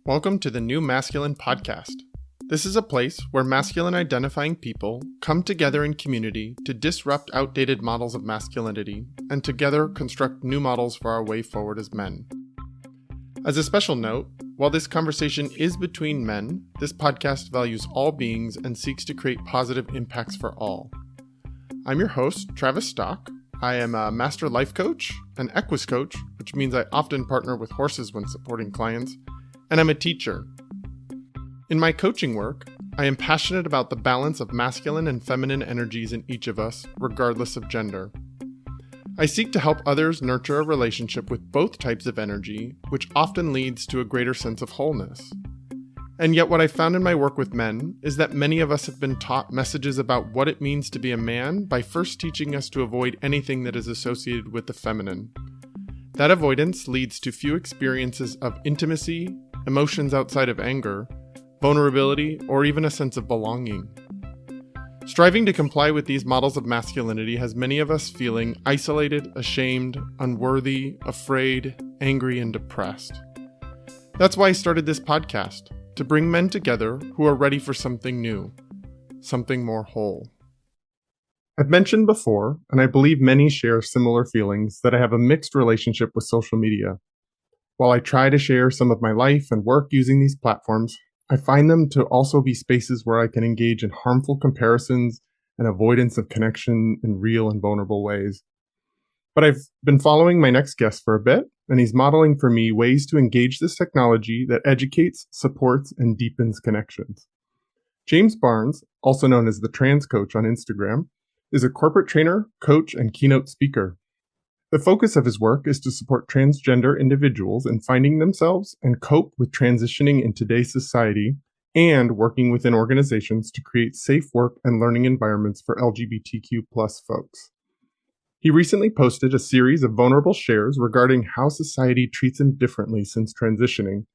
Welcome to the New Masculine Podcast. This is a place where masculine identifying people come together in community to disrupt outdated models of masculinity and together construct new models for our way forward as men. As a special note, while this conversation is between men, this podcast values all beings and seeks to create positive impacts for all. I'm your host, Travis Stock. I am a master life coach, an equus coach, which means I often partner with horses when supporting clients, and I'm a teacher. In my coaching work, I am passionate about the balance of masculine and feminine energies in each of us, regardless of gender. I seek to help others nurture a relationship with both types of energy, which often leads to a greater sense of wholeness. And yet what I found in my work with men is that many of us have been taught messages about what it means to be a man by first teaching us to avoid anything that is associated with the feminine. That avoidance leads to few experiences of intimacy, emotions outside of anger, vulnerability, or even a sense of belonging. Striving to comply with these models of masculinity has many of us feeling isolated, ashamed, unworthy, afraid, angry, and depressed. That's why I started this podcast, to bring men together who are ready for something new, something more whole. I've mentioned before, and I believe many share similar feelings, that I have a mixed relationship with social media. While I try to share some of my life and work using these platforms, I find them to also be spaces where I can engage in harmful comparisons and avoidance of connection in real and vulnerable ways. But I've been following my next guest for a bit, and he's modeling for me ways to engage this technology that educates, supports, and deepens connections. James Barnes, also known as the Trans Coach on Instagram, is a corporate trainer, coach, and keynote speaker. The focus of his work is to support transgender individuals in finding themselves and cope with transitioning in today's society and working within organizations to create safe work and learning environments for LGBTQ+ folks. He recently posted a series of vulnerable shares regarding how society treats him differently since transitioning,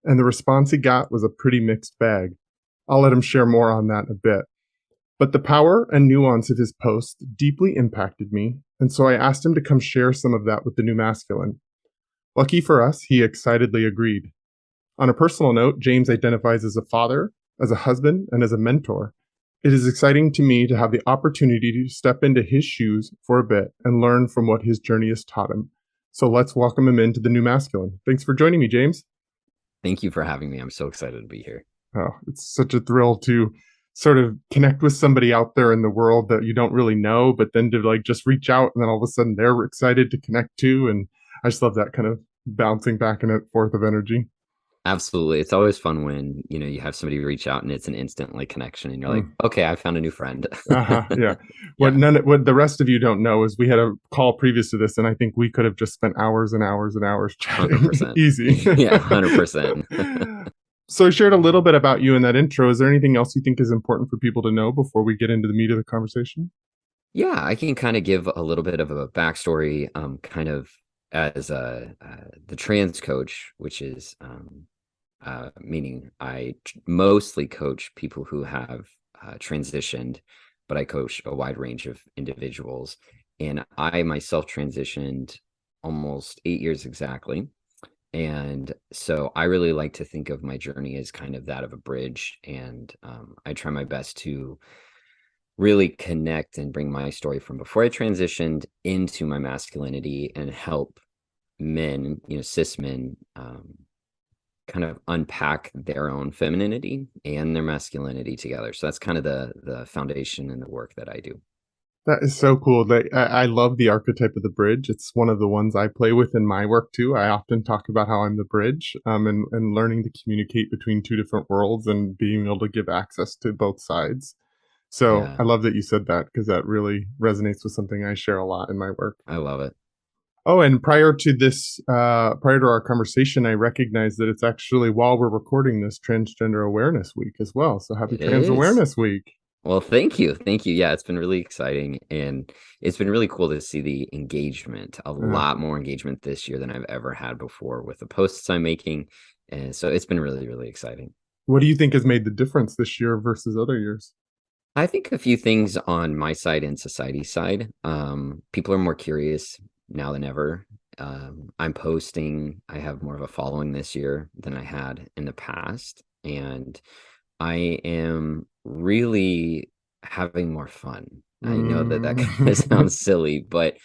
and the response he got was a pretty mixed bag. I'll let him share more on that in a bit. But the power and nuance of his post deeply impacted me, and so I asked him to come share some of that with the New Masculine. Lucky for us, he excitedly agreed. On a personal note, James identifies as a father, as a husband, and as a mentor. It is exciting to me to have the opportunity to step into his shoes for a bit and learn from what his journey has taught him. So let's welcome him into the New Masculine. Thanks for joining me, James. Thank you for having me. I'm so excited to be here. Oh, it's such a thrill to sort of connect with somebody out there in the world that you don't really know, but then to just reach out and then all of a sudden they're excited to connect to. And I just love that kind of bouncing back and forth of energy. Absolutely. It's always fun when, you have somebody reach out and it's an instant connection and you're like, okay, I found a new friend. Yeah. What the rest of you don't know is we had a call previous to this and I think we could have just spent hours and hours and hours chatting. 100%. Easy. Yeah, 100%. So I shared a little bit about you in that intro. Is there anything else you think is important for people to know before we get into the meat of the conversation? Yeah, I can kind of give a little bit of a backstory, kind of as the trans coach, which is meaning I mostly coach people who have transitioned, but I coach a wide range of individuals. And I myself transitioned almost 8 years exactly. And so I really like to think of my journey as kind of that of a bridge. And I try my best to really connect and bring my story from before I transitioned into my masculinity and help men, cis men, kind of unpack their own femininity and their masculinity together. So that's kind of the foundation and the work that I do. That is so cool. I love the archetype of the bridge. It's one of the ones I play with in my work too. I often talk about how I'm the bridge, and learning to communicate between two different worlds and being able to give access to both sides. So yeah. I love that you said that because that really resonates with something I share a lot in my work. I love it. Oh, and prior to our conversation, I recognize that it's actually, while we're recording this, Transgender Awareness Week as well. So happy Trans Awareness Week. Well, thank you. Yeah, it's been really exciting. And it's been really cool to see the engagement, a lot more engagement this year than I've ever had before with the posts I'm making. And so it's been really, really exciting. What do you think has made the difference this year versus other years? I think a few things on my side and society's side. People are more curious now than ever. I'm posting. I have more of a following this year than I had in the past, and I am really having more fun. I know that that kind of Mm. sounds silly, but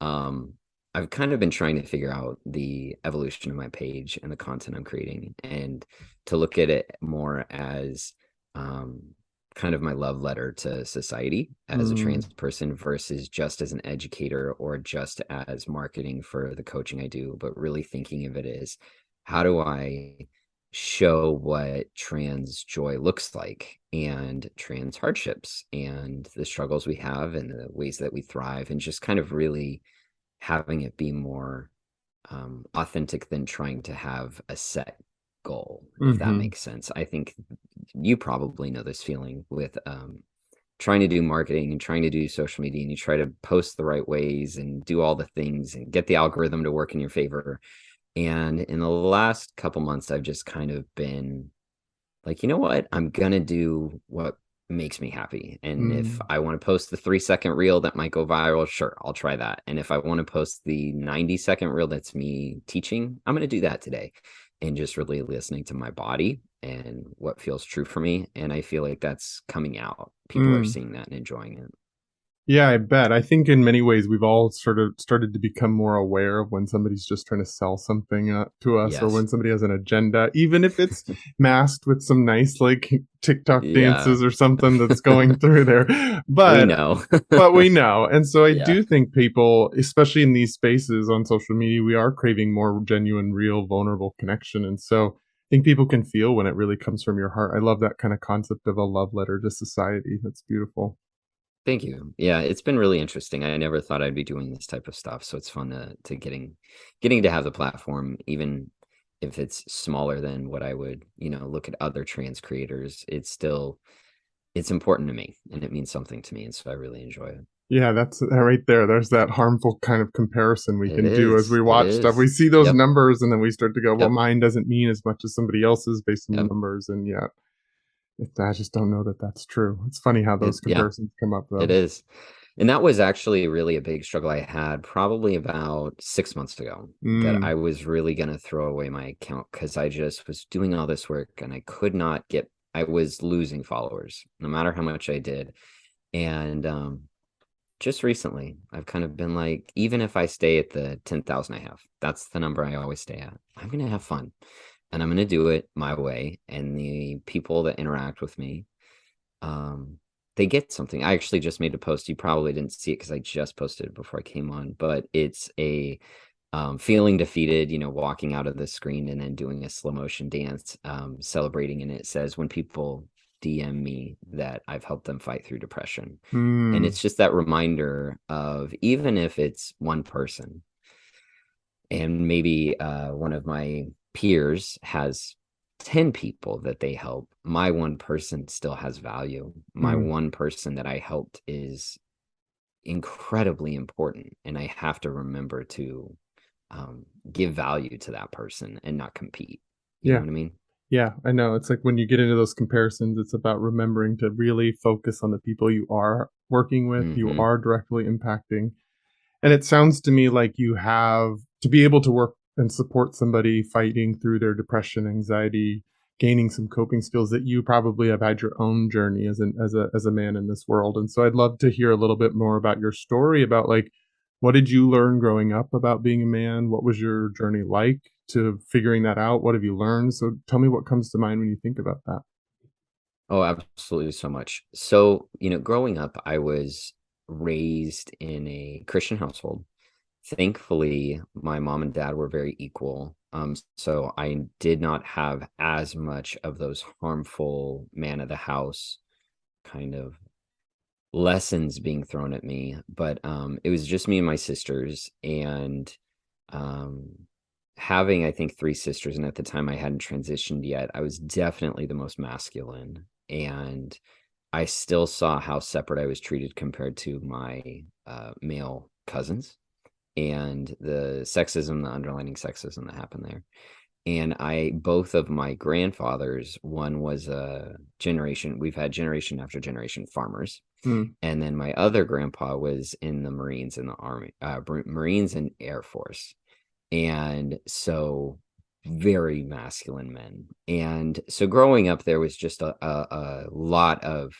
um, I've kind of been trying to figure out the evolution of my page and the content I'm creating, and to look at it more as um, kind of my love letter to society as a trans Mm. person versus just as an educator or just as marketing for the coaching I do, but really thinking of it as how do I show what trans joy looks like and trans hardships and the struggles we have and the ways that we thrive, and just kind of really having it be more authentic than trying to have a set goal, if that Hmm. makes sense. I think you probably know this feeling with trying to do marketing and trying to do social media, and you try to post the right ways and do all the things and get the algorithm to work in your favor. And in the last couple months, I've just kind of been like, you know what? I'm gonna do what makes me happy. And if Mm. I want to post the 3 second reel that might go viral, sure, I'll try that. And if I want to post the 90-second reel that's me teaching, I'm gonna do that today. And just really listening to my body and what feels true for me. And I feel like that's coming out. People are Mm. seeing that and enjoying it. Yeah, I bet. I think in many ways we've all sort of started to become more aware of when somebody's just trying to sell something to us, or Yes. when somebody has an agenda, even if it's masked with some nice like TikTok Yeah. dances or something that's going through there. We But know. we know. And so I Yeah. do think people, especially in these spaces on social media, we are craving more genuine, real, vulnerable connection. And so I think people can feel when it really comes from your heart. I love that kind of concept of a love letter to society. That's beautiful. Thank you. Yeah, it's been really interesting. I never thought I'd be doing this type of stuff, so it's fun to getting to have the platform, even if it's smaller than what I would, look at other trans creators. It's important to me, and it means something to me, and so I really enjoy it. Yeah, that's right there. There's that harmful kind of comparison we It can do as is. we It watch stuff. We is. see those Yep. numbers and then we start to go, well, Yep. mine doesn't mean as much as somebody else's based on the Yep. numbers. And yet, I just don't know that that's true. It's funny how those Yeah, comparisons come up, it though. is. And that was actually really a big struggle I had probably about 6 months ago, that Mm. I was really going to throw away my account because I just was doing all this work and I could not I was losing followers no matter how much I did. And just recently, I've kind of been like, even if I stay at the 10,000 I have, that's the number I always stay at. I'm going to have fun and I'm going to do it my way. And the people that interact with me, um, they get something. I actually just made a post. You probably didn't see it because I just posted it before I came on, but it's a feeling defeated, walking out of the screen and then doing a slow motion dance, celebrating. And it says, when people DM me, that I've helped them fight through depression. And Mm. it's just that reminder of, even if it's one person, and maybe one of my peers has 10 people that they help, my one person still has value. My Mm. one person that I helped is incredibly important. And I have to remember to give value to that person and not compete. You know Yeah. what I mean? Yeah, I know. It's like when you get into those comparisons, it's about remembering to really focus on the people you are working with, you Hmm. are directly impacting. And it sounds to me like you have to be able to work and support somebody fighting through their depression, anxiety, gaining some coping skills, that you probably have had your own journey as a man in this world. And so I'd love to hear a little bit more about your story, about like what did you learn growing up about being a man? What was your journey like to figuring that out? What have you learned? So tell me what comes to mind when you think about that. Oh, absolutely, so much. So, growing up, I was raised in a Christian household. Thankfully, my mom and dad were very equal. So I did not have as much of those harmful man of the house kind of lessons being thrown at me. But it was just me and my sisters, and um, having, I think, three sisters, and at the time I hadn't transitioned yet, I was definitely the most masculine. And I still saw how separate I was treated compared to my male cousins, and the sexism, the underlining sexism that happened there. And both of my grandfathers, one was we've had generation after generation farmers. Mm. And then my other grandpa was in the Marines, in the Army, Marines and Air Force. And so very masculine men. And so growing up, there was just a lot of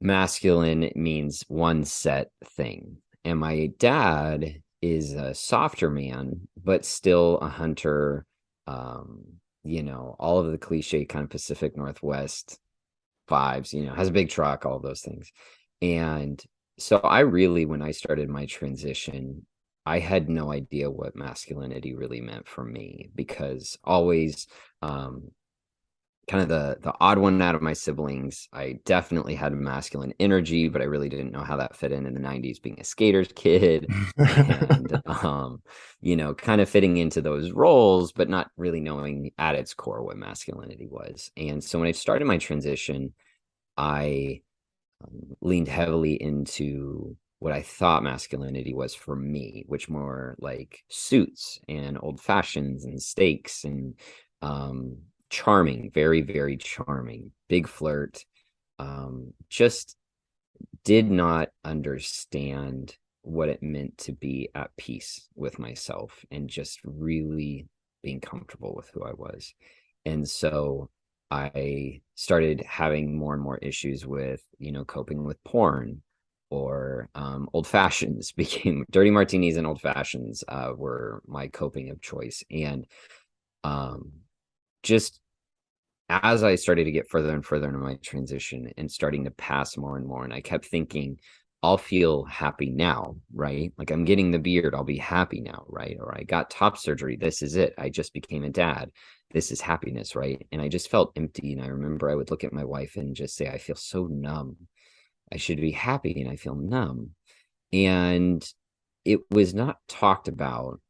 masculine means one set thing. And my dad is a softer man, but still a hunter. Um, all of the cliche kind of Pacific Northwest vibes, has a big truck, all of those things. And so I really, when I started my transition, I had no idea what masculinity really meant for me, because always kind of the odd one out of my siblings. I definitely had a masculine energy, but I really didn't know how that fit in the 90s, being a skater's kid and kind of fitting into those roles, but not really knowing at its core what masculinity was. And so when I started my transition, I leaned heavily into what I thought masculinity was for me, which more like suits and old fashions and steaks and charming, very, very charming, big flirt. Just did not understand what it meant to be at peace with myself and just really being comfortable with who I was. And so I started having more and more issues with, coping with porn, or old fashions became dirty martinis, and old fashions were my coping of choice. And just as I started to get further and further into my transition and starting to pass more and more, and I kept thinking, I'll feel happy now, right? Like, I'm getting the beard, I'll be happy now, right? Or I got top surgery, this is it. I just became a dad. This is happiness, right? And I just felt empty. And I remember I would look at my wife and just say, I feel so numb. I should be happy and I feel numb. And it was not talked about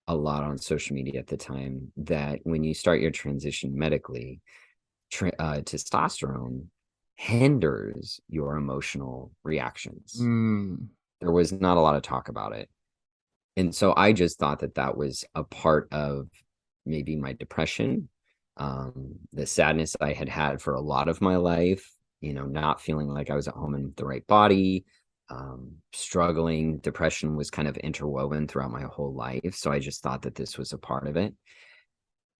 a lot on social media at the time that when you start your transition medically, testosterone hinders your emotional reactions. There was not a lot of talk about it. And so I just thought that that was a part of maybe my depression, the sadness I had had for a lot of my life, not feeling like I was at home in the right body, struggling. Depression was kind of interwoven throughout my whole life. So I just thought that this was a part of it.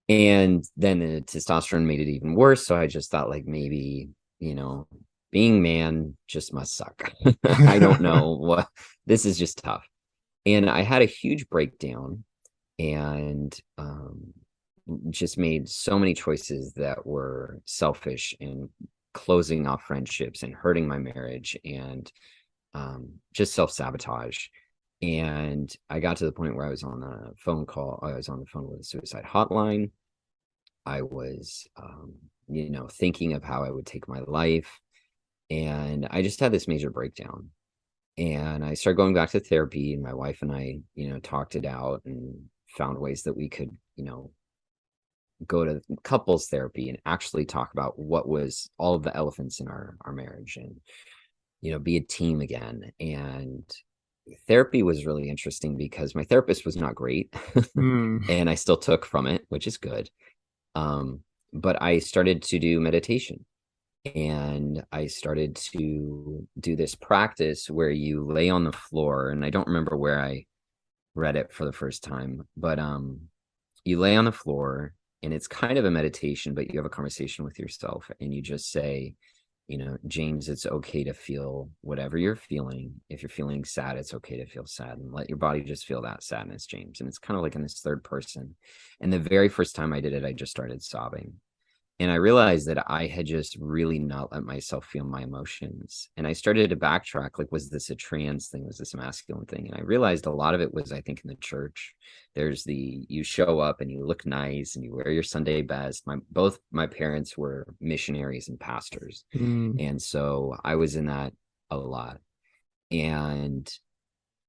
And then the testosterone made it even worse. So I just thought, like, maybe, being man just must suck. I don't know what, this is just tough. And I had a huge breakdown and just made so many choices that were selfish and closing off friendships and hurting my marriage and just self-sabotage. And I got to the point where I was on a phone call. I was on the phone with a suicide hotline. I was, thinking of how I would take my life. And I just had this major breakdown. And I started going back to therapy, and my wife and I, talked it out and found ways that we could, go to couples therapy and actually talk about what was all of the elephants in our marriage, and, be a team again. And therapy was really interesting because my therapist was not great and I still took from it, which is good. But I started to do meditation, and I started to do this practice where you lay on the floor, and I don't remember where I read it for the first time, but you lay on the floor, and it's kind of a meditation, but you have a conversation with yourself, and you just say, James, it's okay to feel whatever you're feeling. If you're feeling sad, it's okay to feel sad, and let your body just feel that sadness, James. And it's kind of like in this third person. And the very first time I did it, I just started sobbing. And I realized that I had just really not let myself feel my emotions. And I started to backtrack, like, was this a trans thing? Was this a masculine thing? And I realized a lot of it was, I think, in the church. There's you show up and you look nice and you wear your Sunday best. Both my parents were missionaries and pastors. And so I was in that a lot. And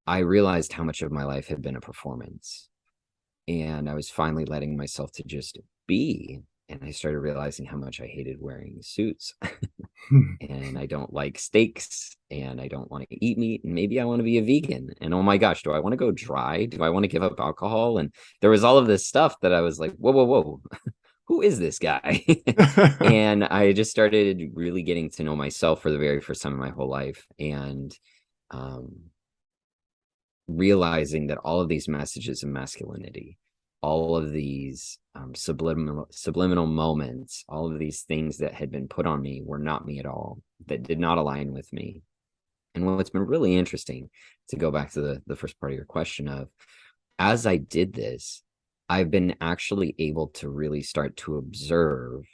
I realized how much of my life had been a performance. And I was finally letting myself to just be. And I started realizing how much I hated wearing suits and I don't like steaks and I don't want to eat meat. And maybe I want to be a vegan. And oh my gosh, do I want to go dry? Do I want to give up alcohol? And there was all of this stuff that I was like, whoa, whoa, whoa. Who is this guy? And I just started really getting to know myself for the very first time in my whole life. And realizing that all of these messages of masculinity, all of these subliminal moments, all of these things that had been put on me were not me at all, that did not align with me. And what's been really interesting, to go back to the first part of your question of, as I did this, I've been actually able to really start to observe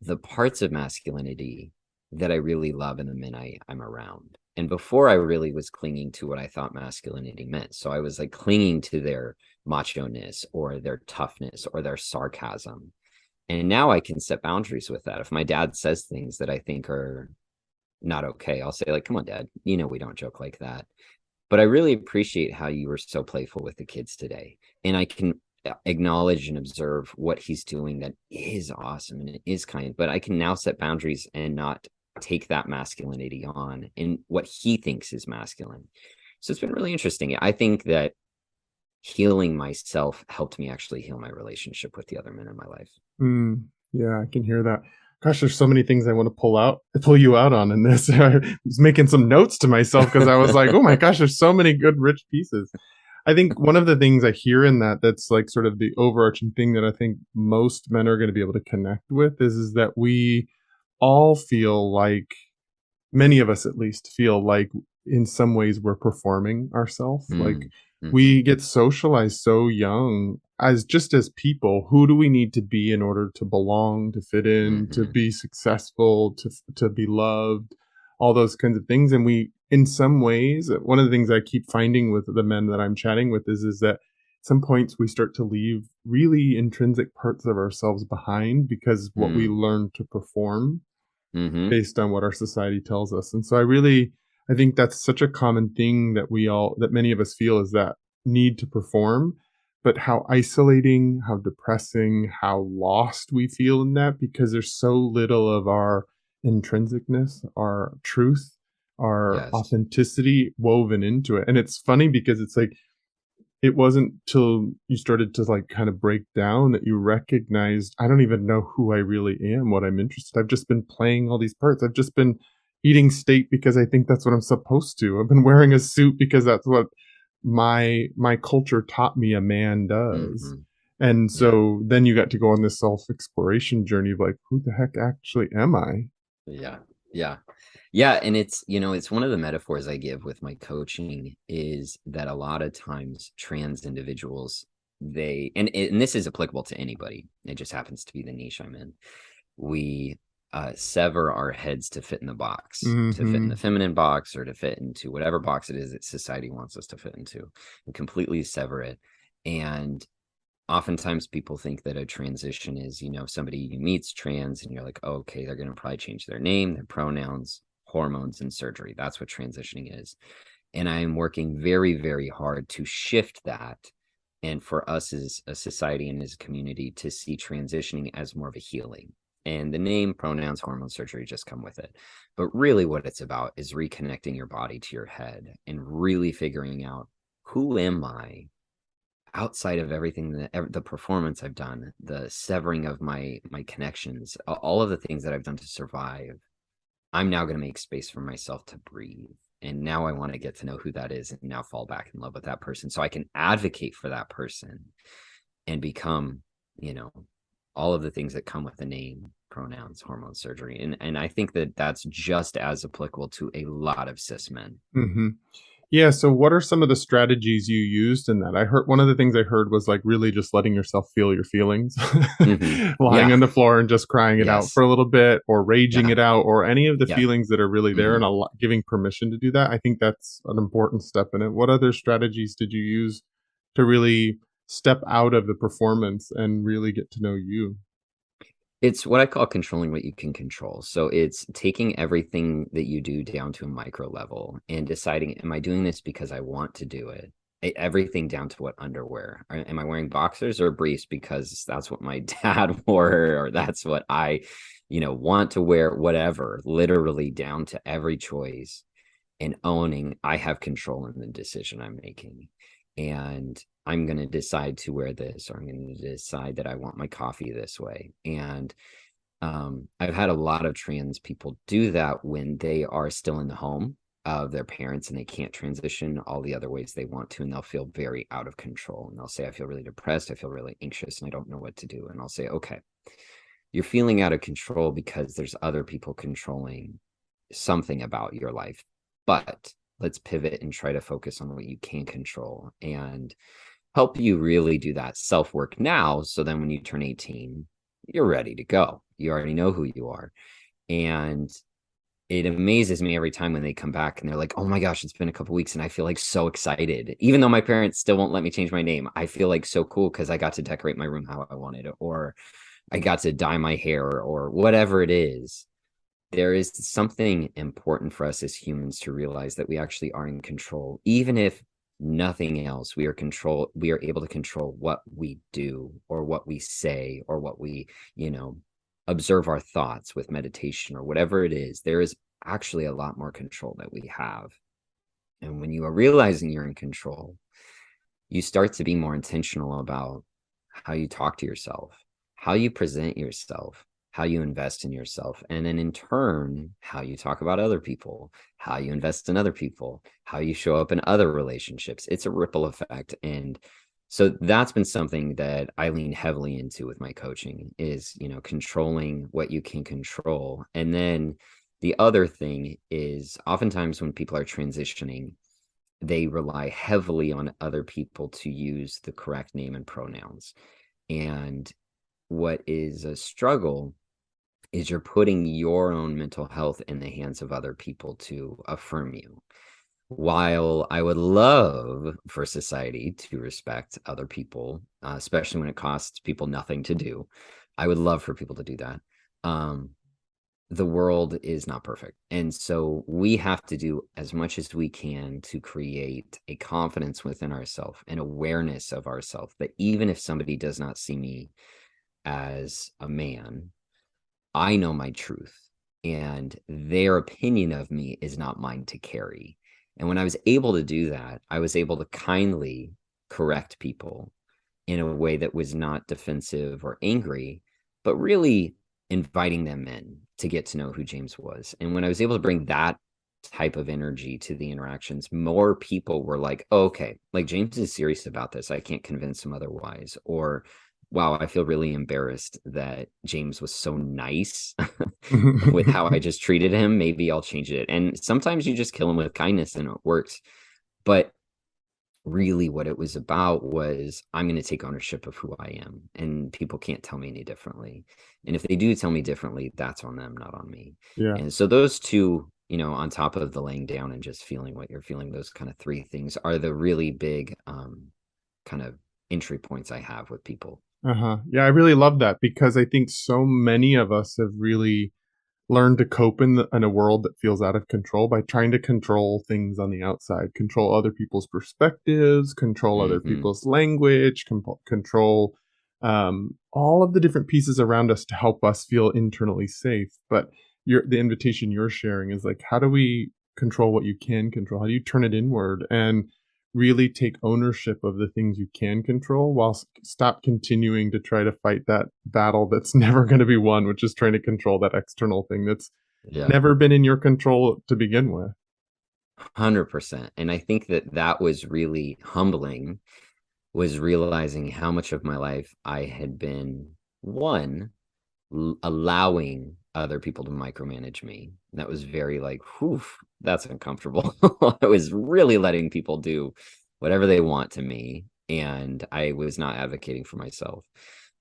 the parts of masculinity that I really love in the men I'm around. And before, I really was clinging to what I thought masculinity meant. So I was like clinging to their macho-ness or their toughness or their sarcasm. And now I can set boundaries with that. If my dad says things that I think are not okay, I'll say, like, come on, Dad, you know, we don't joke like that. But I really appreciate how you were so playful with the kids today. And I can acknowledge and observe what he's doing that is awesome and it is kind, but I can now set boundaries and not take that masculinity on in what he thinks is masculine. So it's been really interesting. I think that healing myself helped me actually heal my relationship with the other men in my life. Yeah, I can hear that. Gosh, there's so many things I want to pull you out on in this. I was making some notes to myself because I was like, oh my gosh, there's so many good, rich pieces. I think one of the things I hear in that's like sort of the overarching thing that I think most men are going to be able to connect with is that we all feel like, many of us at least feel like in some ways we're performing ourselves. Like we get socialized so young as people. Who do we need to be in order to belong, to fit in, to be successful, to be loved, all those kinds of things. And we, in some ways, one of the things I keep finding with the men that I'm chatting with is that at some points we start to leave really intrinsic parts of ourselves behind because what we learn to perform based on what our society tells us. And so I think that's such a common thing that many of us feel, is that need to perform, but how isolating, how depressing, how lost we feel in that, because there's so little of our intrinsicness, our truth, our authenticity woven into it. And it's funny because it's like, it wasn't till you started to like kind of break down that you recognized, I don't even know who I really am, what I'm interested. I've just been playing all these parts. I've just been eating steak because I think that's what I'm supposed to. I've been wearing a suit because that's what my culture taught me a man does. And so then you got to go on this self-exploration journey of like, who the heck actually am I? Yeah. And it's, you know, it's one of the metaphors I give with my coaching is that a lot of times trans individuals, and this is applicable to anybody, it just happens to be the niche I'm in, we sever our heads to fit in the box, to fit in the feminine box, or to fit into whatever box it is that society wants us to fit into, and completely sever it. And oftentimes people think that a transition is, you know, somebody meets trans and you're like, oh, okay, they're going to probably change their name, their pronouns, hormones, and surgery. That's what transitioning is. And I am working very, very hard to shift that. And for us as a society and as a community to see transitioning as more of a healing. And the name, pronouns, hormone, surgery just come with it. But really what it's about is reconnecting your body to your head and really figuring out, who am I outside of everything, the performance I've done, the severing of my connections, all of the things that I've done to survive. I'm now going to make space for myself to breathe. And now I want to get to know who that is and now fall back in love with that person so I can advocate for that person and become, you know, all of the things that come with the name, pronouns, hormone, surgery. And I think that that's just as applicable to a lot of cis men. Yeah. So what are some of the strategies you used in that? One of the things I heard was like really just letting yourself feel your feelings, lying on the floor and just crying it out for a little bit, or raging it out, or any of the feelings that are really there, and giving permission to do that. I think that's an important step in it. What other strategies did you use to really step out of the performance and really get to know you? It's what I call controlling what you can control. So it's taking everything that you do down to a micro level and deciding, am I doing this because I want to do it? Everything down to what underwear. Am I wearing boxers or briefs because that's what my dad wore, or that's what I, you know, want to wear, whatever, literally down to every choice, and owning I have control in the decision I'm making. And I'm going to decide to wear this, or I'm going to decide that I want my coffee this way. And I've had a lot of trans people do that when they are still in the home of their parents and they can't transition all the other ways they want to, and they'll feel very out of control, and they'll say, I feel really depressed, I feel really anxious, and I don't know what to do. And I'll say, okay, you're feeling out of control because there's other people controlling something about your life, but let's pivot and try to focus on what you can control and help you really do that self-work now, so then when you turn 18, you're ready to go. You already know who you are. And it amazes me every time when they come back and they're like, oh my gosh, it's been a couple weeks and I feel like so excited. Even though my parents still won't let me change my name, I feel like so cool because I got to decorate my room how I wanted, or I got to dye my hair, or whatever it is. There is something important for us as humans to realize that we actually are in control. Even if nothing else, we are able to control what we do or what we say or what we, observe our thoughts with meditation or whatever it is. There is actually a lot more control that we have. And when you are realizing you're in control, you start to be more intentional about how you talk to yourself, how you present yourself, how you invest in yourself, and then in turn, how you talk about other people, how you invest in other people, how you show up in other relationships. It's a ripple effect. And so that's been something that I lean heavily into with my coaching is, controlling what you can control. And then the other thing is oftentimes when people are transitioning, they rely heavily on other people to use the correct name and pronouns. And what is a struggle is you're putting your own mental health in the hands of other people to affirm you. While I would love for society to respect other people, especially when it costs people nothing to do, I would love for people to do that. The world is not perfect. And so we have to do as much as we can to create a confidence within ourselves, an awareness of ourselves, that even if somebody does not see me as a man, I know my truth, and their opinion of me is not mine to carry. And when I was able to do that, I was able to kindly correct people in a way that was not defensive or angry, but really inviting them in to get to know who James was. And when I was able to bring that type of energy to the interactions, more people were like, oh, okay, like James is serious about this. I can't convince him otherwise. Or, wow, I feel really embarrassed that James was so nice with how I just treated him. Maybe I'll change it. And sometimes you just kill him with kindness and it works. But really what it was about was, I'm going to take ownership of who I am, and people can't tell me any differently. And if they do tell me differently, that's on them, not on me. Yeah. And so those two, on top of the laying down and just feeling what you're feeling, those kind of three things are the really big kind of entry points I have with people. Yeah, I really love that, because I think so many of us have really learned to cope in a world that feels out of control by trying to control things on the outside, control other people's perspectives, control other people's language, control all of the different pieces around us to help us feel internally safe. But the invitation you're sharing is like, how do we control what you can control? How do you turn it inward and really take ownership of the things you can control, while stop continuing to try to fight that battle that's never going to be won, which is trying to control that external thing that's never been in your control to begin with. 100%. And I think that was really humbling, was realizing how much of my life I had been, one, allowing other people to micromanage me. That was very like, whew, that's uncomfortable. I was really letting people do whatever they want to me, and I was not advocating for myself.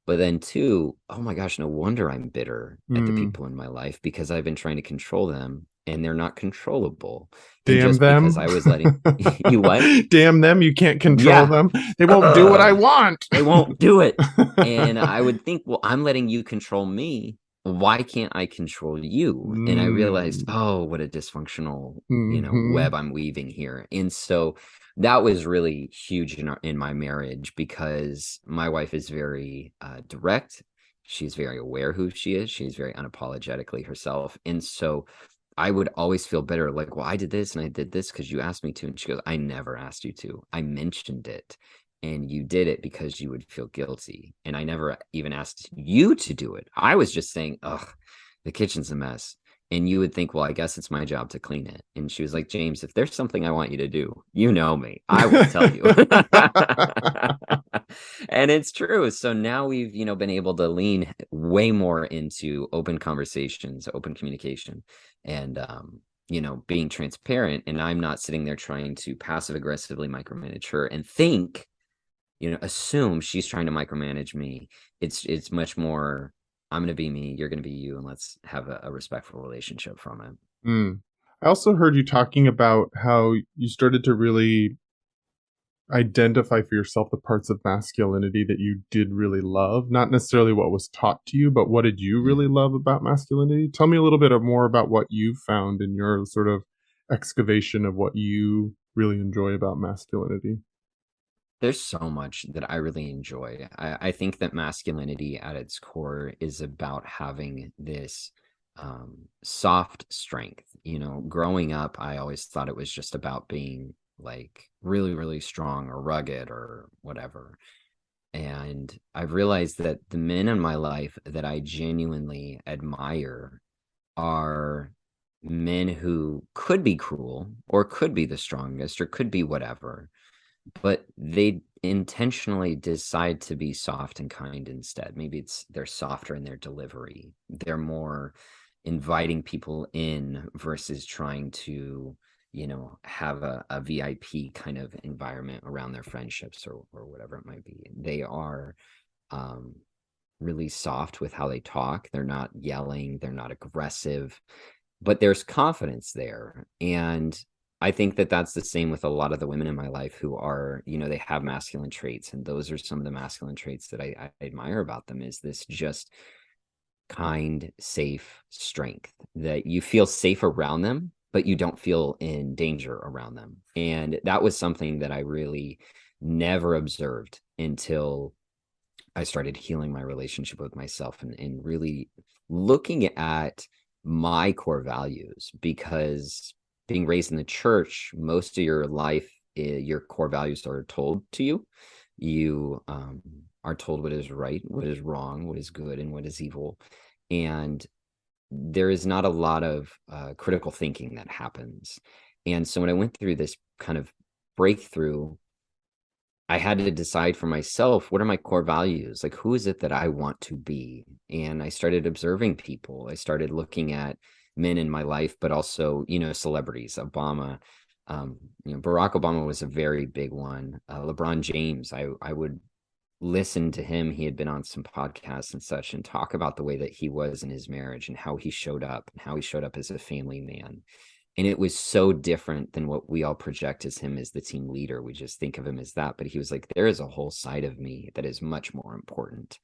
But then two, oh my gosh, no wonder I'm bitter at the people in my life, because I've been trying to control them and they're not controllable. Damn and just them. Because I was letting you what? Damn them, you can't control them. They won't do what I want. They won't do it. And I would think, well, I'm letting you control me. Why can't I control you? And I realized, oh, what a dysfunctional, web I'm weaving here. And so that was really huge in my marriage, because my wife is very direct. She's very aware who she is. She's very unapologetically herself. And so I would always feel better, like, well, I did this and I did this because you asked me to. And she goes, I never asked you to. I mentioned it. And you did it because you would feel guilty. And I never even asked you to do it. I was just saying, ugh, the kitchen's a mess. And you would think, well, I guess it's my job to clean it. And she was like, James, if there's something I want you to do, you know me, I will tell you. And it's true. So now we've, been able to lean way more into open conversations, open communication, and being transparent. And I'm not sitting there trying to passive aggressively micromanage her and think, assume she's trying to micromanage me. It's much more, I'm going to be me, you're going to be you, and let's have a respectful relationship from it. I also heard you talking about how you started to really identify for yourself the parts of masculinity that you did really love, not necessarily what was taught to you, but what did you really love about masculinity? Tell me a little bit more about what you found in your sort of excavation of what you really enjoy about masculinity. There's so much that I really enjoy. I think that masculinity at its core is about having this soft strength. Growing up, I always thought it was just about being like really, really strong or rugged or whatever. And I've realized that the men in my life that I genuinely admire are men who could be cruel or could be the strongest or could be whatever, but they intentionally decide to be soft and kind instead. Maybe they're softer in their delivery. They're more inviting people in versus trying to, have a VIP kind of environment around their friendships or whatever it might be. They are um, really soft with how they talk. They're not yelling, they're not aggressive, but there's confidence there. And I think that that's the same with a lot of the women in my life who are, they have masculine traits. And those are some of the masculine traits that I admire about them, is this just kind, safe strength that you feel safe around them, but you don't feel in danger around them. And that was something that I really never observed until I started healing my relationship with myself and really looking at my core values, because being raised in the church, most of your life, your core values are told to you. You are told what is right, what is wrong, what is good, and what is evil. And there is not a lot of critical thinking that happens. And so when I went through this kind of breakthrough, I had to decide for myself, what are my core values? Like, who is it that I want to be? And I started observing people. I started looking at men in my life, but also, celebrities. Obama, Barack Obama was a very big one. LeBron James, I would listen to him. He had been on some podcasts and such and talk about the way that he was in his marriage and how he showed up and how he showed up as a family man. And it was so different than what we all project as him as the team leader. We just think of him as that. But he was like, there is a whole side of me that is much more important.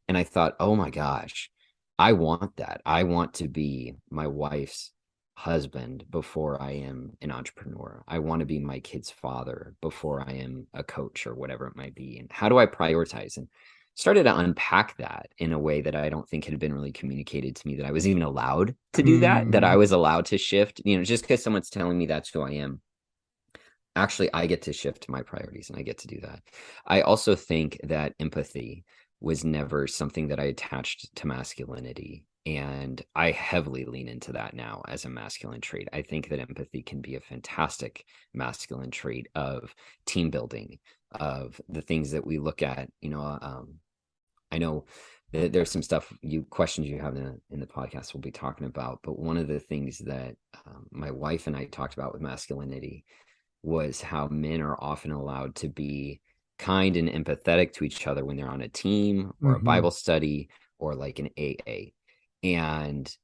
And I thought, oh my gosh, I want that. I want to be my wife's husband before I am an entrepreneur. I want to be my kid's father before I am a coach or whatever it might be. And how do I prioritize? And started to unpack that in a way that I don't think had been really communicated to me, that I was even allowed to do that I was allowed to shift, just because someone's telling me that's who I am. Actually, I get to shift my priorities and I get to do that. I also think that empathy was never something that I attached to masculinity. And I heavily lean into that now as a masculine trait. I think that empathy can be a fantastic masculine trait of team building, of the things that we look at. I know that there's some questions you have in the podcast we'll be talking about, but one of the things that my wife and I talked about with masculinity was how men are often allowed to be kind and empathetic to each other when they're on a team or a Bible study or like an AA. And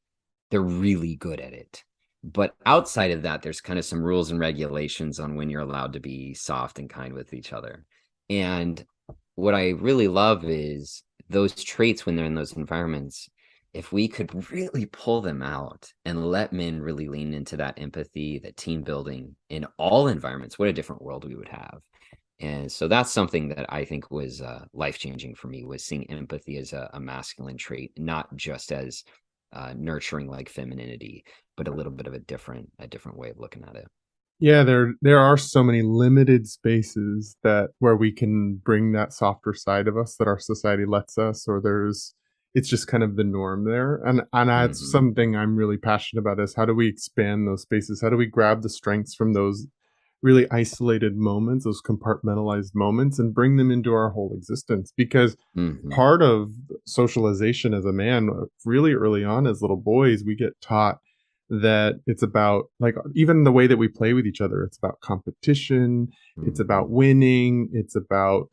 they're really good at it. But outside of that, there's kind of some rules and regulations on when you're allowed to be soft and kind with each other. And what I really love is those traits when they're in those environments. If we could really pull them out and let men really lean into that empathy, that team building in all environments, what a different world we would have. And so that's something that I think was life-changing for me, was seeing empathy as a masculine trait, not just as nurturing like femininity, but a little bit of a different way of looking at it. Yeah, there are so many limited spaces that where we can bring that softer side of us that our society lets us, or it's just kind of the norm there. And that's Hmm. something I'm really passionate about, is how do we expand those spaces? How do we grab the strengths from those really isolated moments, those compartmentalized moments, and bring them into our whole existence? Because Hmm. part of socialization as a man, really early on as little boys, we get taught that it's about, like, even the way that we play with each other, it's about competition, it's about Hmm. winning, it's about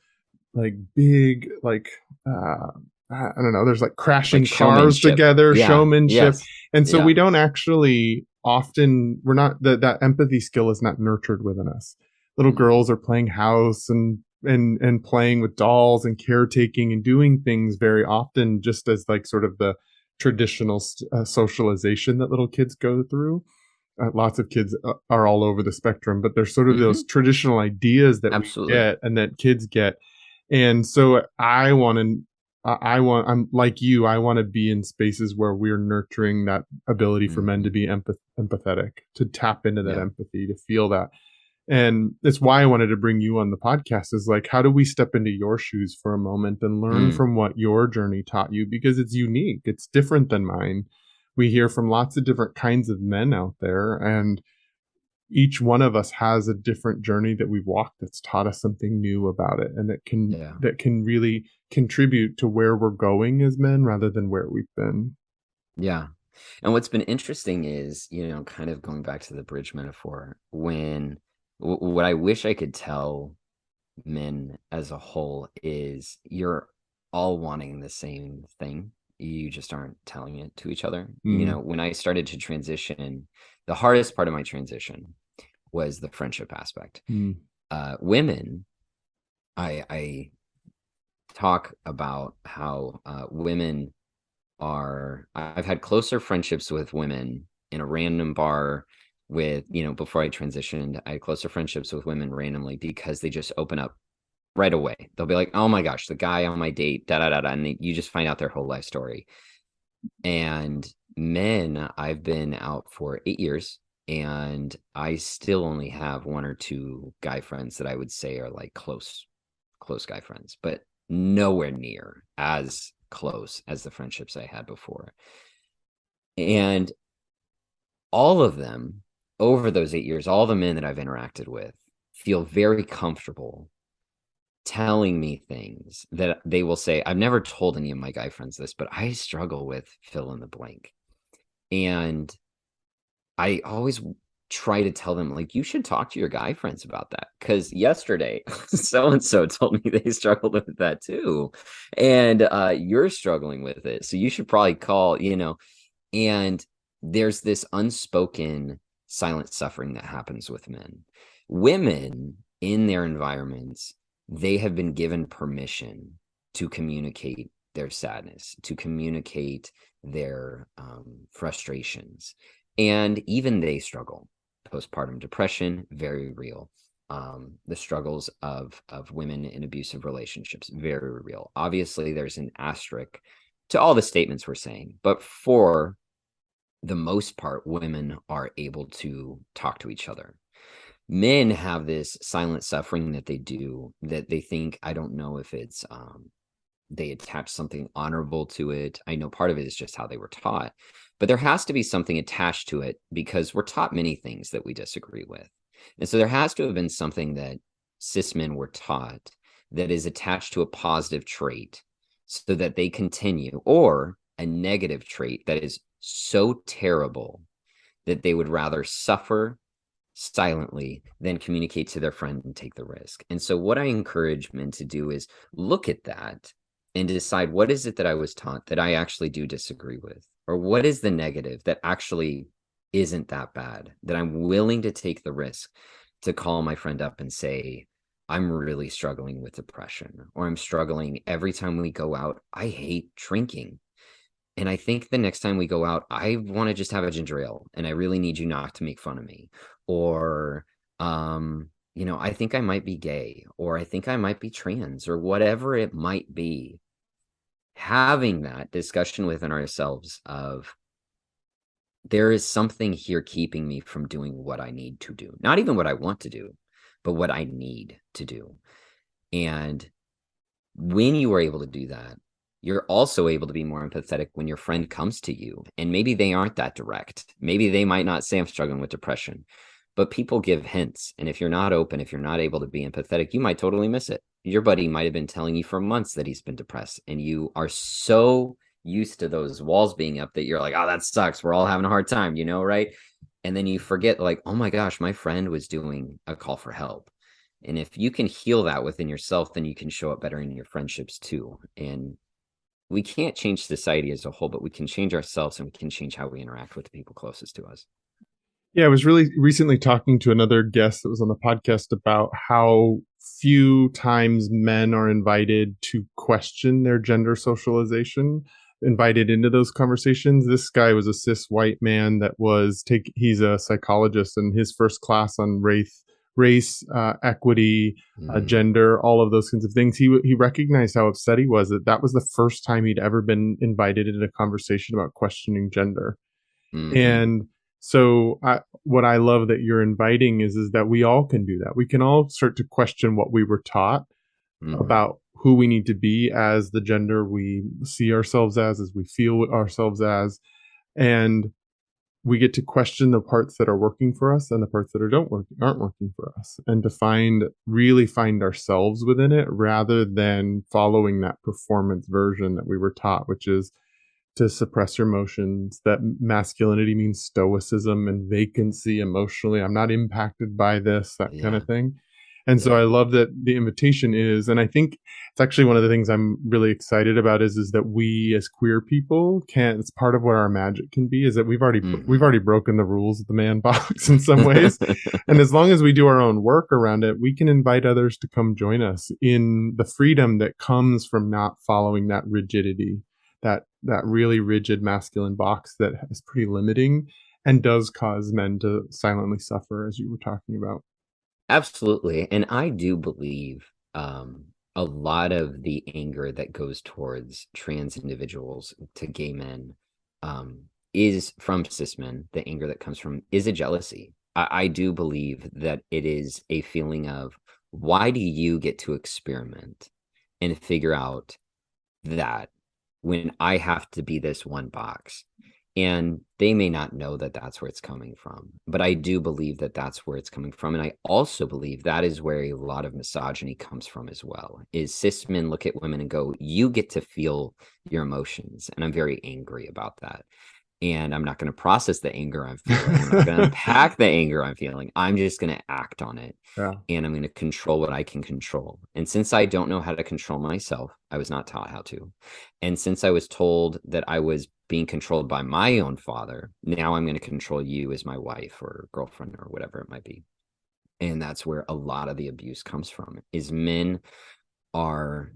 like big, like, I don't know, there's like Like crashing cars showmanship. together, Yeah. showmanship. Yes. And so we Yeah. don't actually often, we're not, that empathy skill is not nurtured within us. Little Hmm. girls are playing house and playing with dolls and caretaking and doing things very often, just as like sort of the traditional socialization that little kids go through. Lots of kids are all over the spectrum, but there's sort of those Hmm. traditional ideas that we Absolutely. get and that kids get. And so I'm like you, I want to be in spaces where we're nurturing that ability for men to Hmm. be empathetic, to tap into that Yeah. empathy, to feel that. And it's why I wanted to bring you on the podcast, is like, how do we step into your shoes for a moment and learn Mm. from what your journey taught you? Because it's unique, it's different than mine. We hear from lots of different kinds of men out there, and each one of us has a different journey that we've walked that's taught us something new about it, and Yeah. that can really contribute to where we're going as men rather than where we've been. Yeah. And what's been interesting is, kind of going back to the bridge metaphor, when what I wish I could tell men as a whole is you're all wanting the same thing. You just aren't telling it to each other. Mm, When I started to transition, the hardest part of my transition was the friendship aspect. mm, Women, I talk about how women I've had closer friendships with women in a random bar with, before I transitioned, I had closer friendships with women randomly because they just open up right away. They'll be like, "Oh my gosh, the guy on my date, da da da da," and you just find out their whole life story. And men, I've been out for 8 years, and I still only have one or two guy friends that I would say are like close guy friends, but nowhere near as close as the friendships I had before. And all of them over those 8 years, all the men that I've interacted with feel very comfortable telling me things that they will say. I've never told any of my guy friends this, but I struggle with fill in the blank. And I always try to tell them, like, you should talk to your guy friends about that. Because yesterday, so and so told me they struggled with that too. And you're struggling with it. So you should probably call, and there's this unspoken silent suffering that happens with men. Women in their environments, they have been given permission to communicate their sadness, to communicate their frustrations. And even they struggle. Postpartum depression, very real. The struggles of women in abusive relationships, very real. Obviously, there's an asterisk to all the statements we're saying, but for the most part, women are able to talk to each other. Men have this silent suffering that they do, that they think, I don't know if it's they attach something honorable to it. I know part of it is just how they were taught, but there has to be something attached to it because we're taught many things that we disagree with. And so there has to have been something that cis men were taught that is attached to a positive trait so that they continue, or a negative trait that is so terrible that they would rather suffer silently than communicate to their friend and take the risk. And so what I encourage men to do is look at that and decide, what is it that I was taught that I actually do disagree with? Or what is the negative that actually isn't that bad, that I'm willing to take the risk to call my friend up and say, I'm really struggling with depression, or I'm struggling every time we go out. I hate drinking. And I think the next time we go out, I want to just have a ginger ale, and I really need you not to make fun of me. Or, I think I might be gay, or I think I might be trans, or whatever it might be. Having that discussion within ourselves of, there is something here keeping me from doing what I need to do. Not even what I want to do, but what I need to do. And when you are able to do that, you're also able to be more empathetic when your friend comes to you. And maybe they aren't that direct. Maybe they might not say I'm struggling with depression, but people give hints. And if you're not open, if you're not able to be empathetic, you might totally miss it. Your buddy might have been telling you for months that he's been depressed, and you are so used to those walls being up that you're like, oh, that sucks. We're all having a hard time, right? And then you forget, like, oh my gosh, my friend was doing a call for help. And if you can heal that within yourself, then you can show up better in your friendships too. And we can't change society as a whole, but we can change ourselves, and we can change how we interact with the people closest to us. Yeah, I was really recently talking to another guest that was on the podcast about how few times men are invited to question their gender socialization, invited into those conversations. This guy was a cis white man that he's a psychologist, and his first class on race, equity, gender, all of those kinds of things. He recognized how upset he was that was the first time he'd ever been invited into a conversation about questioning gender. And so what I love that you're inviting is that we all can do that. We can all start to question what we were taught about who we need to be as the gender we see ourselves as we feel ourselves as. And we get to question the parts that are working for us and the parts that aren't working for us, and to really find ourselves within it, rather than following that performance version that we were taught, which is to suppress your emotions, that masculinity means stoicism and vacancy emotionally. I'm not impacted by this, that kind of thing. And so I love that the invitation is, and I think it's actually one of the things I'm really excited about is that we as queer people it's part of what our magic can be, is that we've already broken the rules of the man box in some ways. And as long as we do our own work around it, we can invite others to come join us in the freedom that comes from not following that rigidity, that really rigid masculine box that is pretty limiting and does cause men to silently suffer, as you were talking about. Absolutely. And I do believe a lot of the anger that goes towards trans individuals to gay men is from cis men. The anger that comes from is a jealousy. I do believe that it is a feeling of, why do you get to experiment and figure out that when I have to be this one box? And they may not know that that's where it's coming from, but I do believe that that's where it's coming from. And I also believe that is where a lot of misogyny comes from as well, is cis men look at women and go, you get to feel your emotions. And I'm very angry about that. And I'm not going to process the anger I'm feeling. I'm not going to unpack the anger I'm feeling. I'm just going to act on it. Yeah. And I'm going to control what I can control. And since I don't know how to control myself, I was not taught how to. And since I was told that I was being controlled by my own father, now I'm going to control you as my wife or girlfriend or whatever it might be. And that's where a lot of the abuse comes from, is men are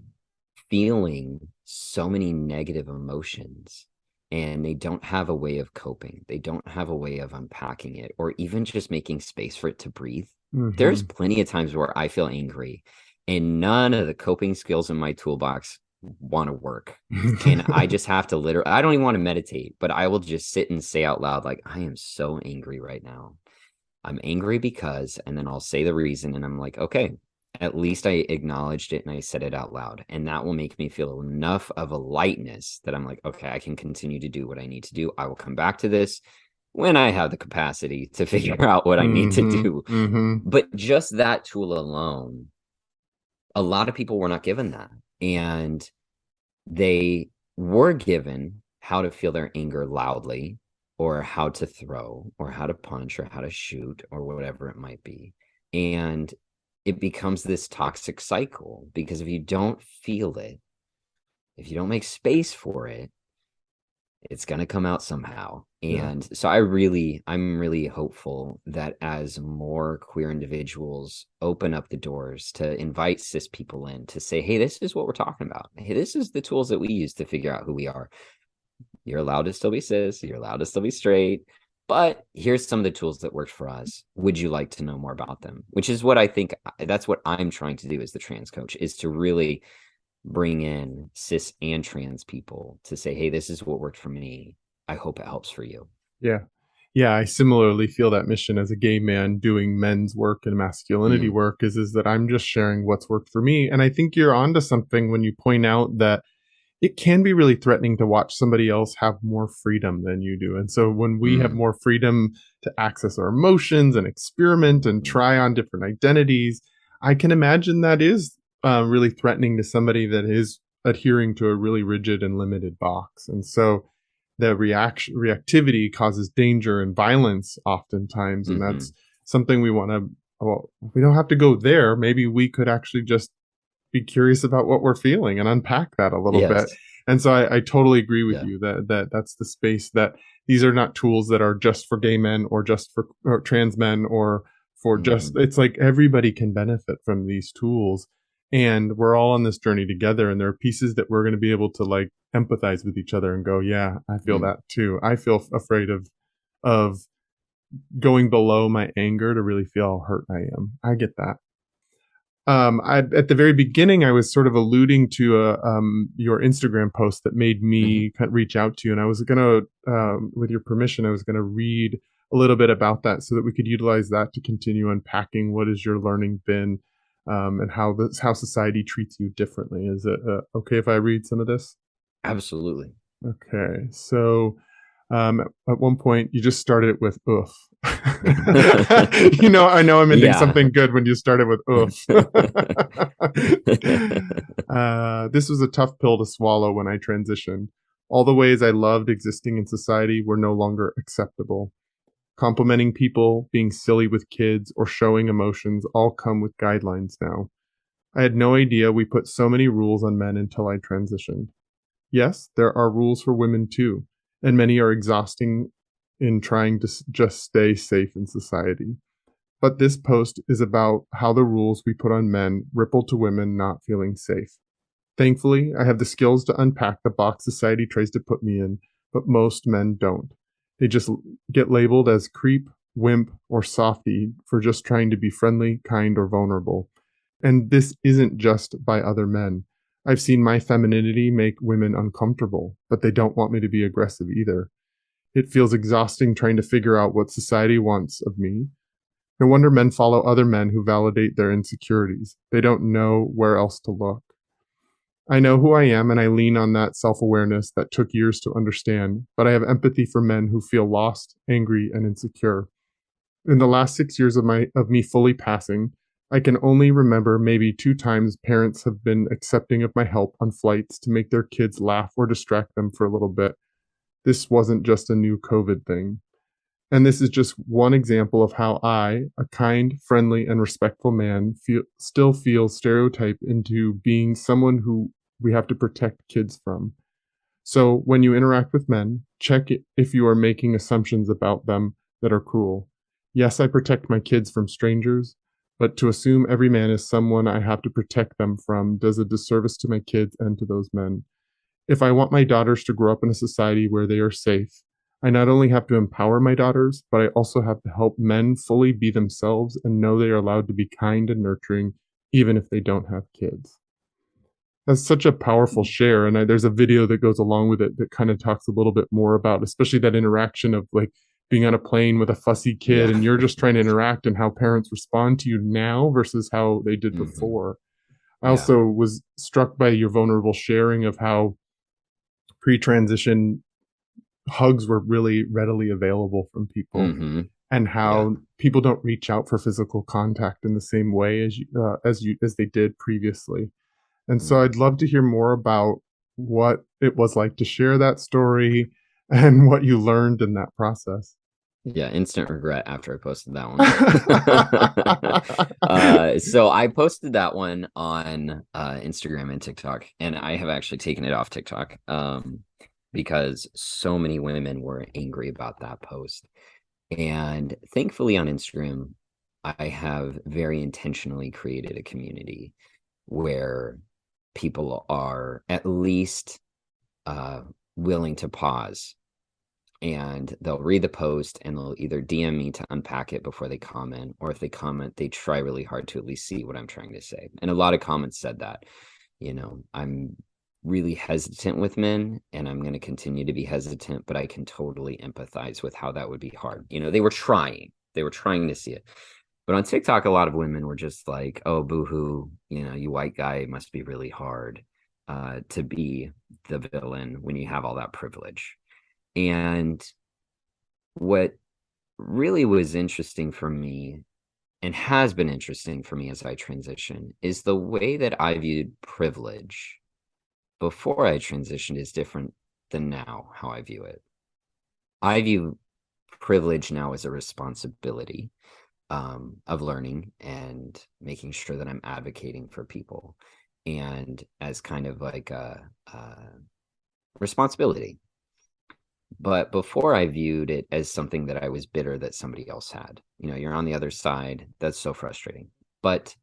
feeling so many negative emotions, and they don't have a way of coping. They don't have a way of unpacking it, or even just making space for it to breathe. There's plenty of times where I feel angry and none of the coping skills in my toolbox want to work. And I just have to I don't even want to meditate, but I will just sit and say out loud, like, I am so angry right now. I'm angry because, and then I'll say the reason, and I'm like, okay, at least I acknowledged it and I said it out loud. And that will make me feel enough of a lightness that I'm like, okay, I can continue to do what I need to do. I will come back to this when I have the capacity to figure out what I need to do. But just that tool alone, a lot of people were not given that. And they were given how to feel their anger loudly, or how to throw, or how to punch, or how to shoot, or whatever it might be. And it becomes this toxic cycle, because if you don't feel it, if you don't make space for it, it's going to come out somehow. And so I'm really hopeful that as more queer individuals open up the doors to invite cis people in, to say, hey, this is what we're talking about. Hey, this is the tools that we use to figure out who we are. You're allowed to still be cis. You're allowed to still be straight. But here's some of the tools that worked for us. Would you like to know more about them? Which is what I think, that's what I'm trying to do as the trans coach, is to really bring in cis and trans people to say, hey, this is what worked for me. I hope it helps for you. Yeah. Yeah, I similarly feel that mission as a gay man doing men's work and masculinity work is that I'm just sharing what's worked for me. And I think you're onto something when you point out that it can be really threatening to watch somebody else have more freedom than you do. And so when we have more freedom to access our emotions and experiment and try on different identities, I can imagine that is really threatening to somebody that is adhering to a really rigid and limited box. And so the reactivity causes danger and violence oftentimes. And that's something we want to, well, we don't have to go there. Maybe we could actually just be curious about what we're feeling and unpack that a little bit. And so I totally agree with you that that's the space, that these are not tools that are just for gay men or just for trans men or for just, it's like everybody can benefit from these tools, and we're all on this journey together. And there are pieces that we're going to be able to like empathize with each other and go, yeah, I feel that too. I feel afraid of going below my anger to really feel how hurt I am. I get that. At the very beginning, I was sort of alluding to your Instagram post that made me reach out to you. And I was going to, with your permission, I was going to read a little bit about that so that we could utilize that to continue unpacking what has your learning been, and how society treats you differently. Is it okay if I read some of this? Absolutely. Okay. So at one point, you just started it with oof. I know I'm ending something good when you started with oof. This was a tough pill to swallow when I transitioned. All the ways I loved existing in society were no longer acceptable. Complimenting people, being silly with kids, or showing emotions all come with guidelines now. I had no idea we put so many rules on men until I transitioned. Yes, there are rules for women too, and many are exhausting in trying to just stay safe in society. But this post is about how the rules we put on men ripple to women not feeling safe. Thankfully, I have the skills to unpack the box society tries to put me in, but most men don't. They just get labeled as creep, wimp, or softie for just trying to be friendly, kind, or vulnerable. And this isn't just by other men. I've seen my femininity make women uncomfortable, but they don't want me to be aggressive either. It feels exhausting trying to figure out what society wants of me. No wonder men follow other men who validate their insecurities. They don't know where else to look. I know who I am, and I lean on that self-awareness that took years to understand, but I have empathy for men who feel lost, angry, and insecure. In the last 6 years of me fully passing, I can only remember maybe 2 times parents have been accepting of my help on flights to make their kids laugh or distract them for a little bit. This wasn't just a new COVID thing. And this is just one example of how I, a kind, friendly, and respectful man, still feel stereotyped into being someone who we have to protect kids from. So when you interact with men, check if you are making assumptions about them that are cruel. Yes, I protect my kids from strangers, but to assume every man is someone I have to protect them from does a disservice to my kids and to those men. If I want my daughters to grow up in a society where they are safe, I not only have to empower my daughters, but I also have to help men fully be themselves and know they are allowed to be kind and nurturing, even if they don't have kids. That's such a powerful share. And there's a video that goes along with it that kind of talks a little bit more about, especially that interaction of like being on a plane with a fussy kid and you're just trying to interact, and how parents respond to you now versus how they did before. I also was struck by your vulnerable sharing of how pre-transition hugs were really readily available from people, and how people don't reach out for physical contact in the same way as they did previously. And so I'd love to hear more about what it was like to share that story and what you learned in that process. Yeah, instant regret after I posted that one. So I posted that one on Instagram and TikTok, and I have actually taken it off TikTok because so many women were angry about that post. And thankfully on Instagram, I have very intentionally created a community where people are at least willing to pause, and they'll read the post and they'll either DM me to unpack it before they comment, or if they comment, they try really hard to at least see what I'm trying to say. And a lot of comments said that, I'm really hesitant with men, and I'm going to continue to be hesitant, but I can totally empathize with how that would be hard. They were trying to see it. But on TikTok, a lot of women were just like, oh, boohoo, you white guy must be really hard. to be the villain when you have all that privilege. And what really was interesting for me and has been interesting for me as I transition is the way that I viewed privilege before I transitioned is different than now how I view it. I view privilege now as a responsibility of learning and making sure that I'm advocating for people, and as kind of like a responsibility. But before I viewed it as something that I was bitter that somebody else had. You know, you're on the other side. That's so frustrating. But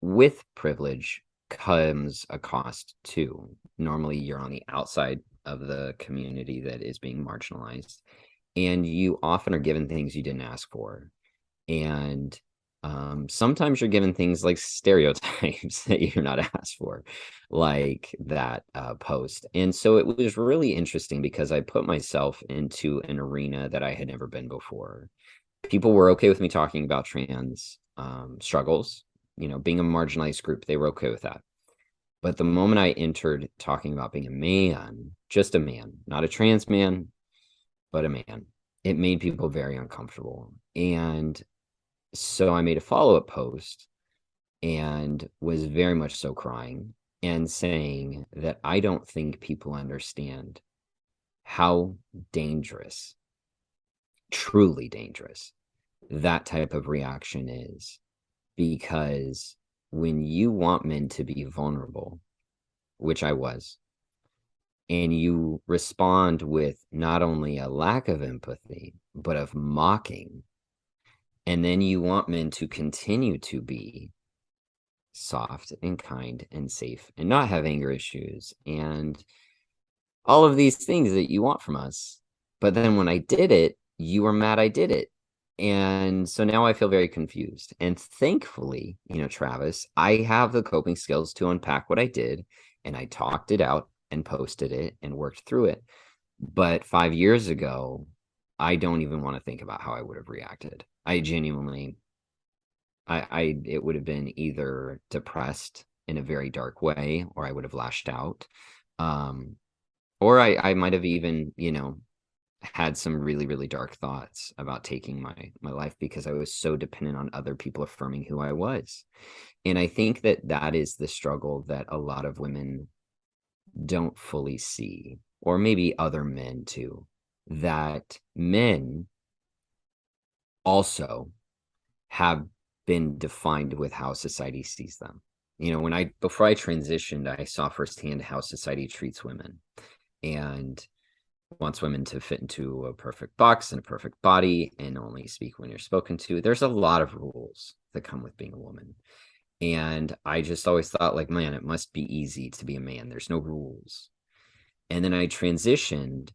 with privilege comes a cost too. Normally, you're on the outside of the community that is being marginalized, and you often are given things you didn't ask for. And sometimes you're given things like stereotypes that you're not asked for, like that post. And so it was really interesting because I put myself into an arena that I had never been before. People were okay with me talking about trans struggles, you know, being a marginalized group, they were okay with that. But the moment I entered talking about being a man, just a man, not a trans man, but a man, it made people very uncomfortable. And so I made a follow-up post and was very much so crying and saying that I don't think people understand how dangerous, truly dangerous, that type of reaction is. Because when you want men to be vulnerable, which I was, and you respond with not only a lack of empathy, but of mocking, and then you want men to continue to be soft and kind and safe and not have anger issues and all of these things that you want from us. But then when I did it, you were mad I did it. And so now I feel very confused. And thankfully, you know, Travis, I have the coping skills to unpack what I did, and I talked it out and posted it and worked through it. But 5 years ago, I don't even want to think about how I would have reacted. I genuinely, it would have been either depressed in a very dark way, or I would have lashed out. Or I might have even, you know, had some really, really dark thoughts about taking my life because I was so dependent on other people affirming who I was. And I think that that is the struggle that a lot of women don't fully see, or maybe other men too, that men also have been defined with how society sees them. You know, before I transitioned, I saw firsthand how society treats women and wants women to fit into a perfect box and a perfect body and only speak when you're spoken to. There's a lot of rules that come with being a woman. And I just always thought, like, man, it must be easy to be a man. There's no rules. And then I transitioned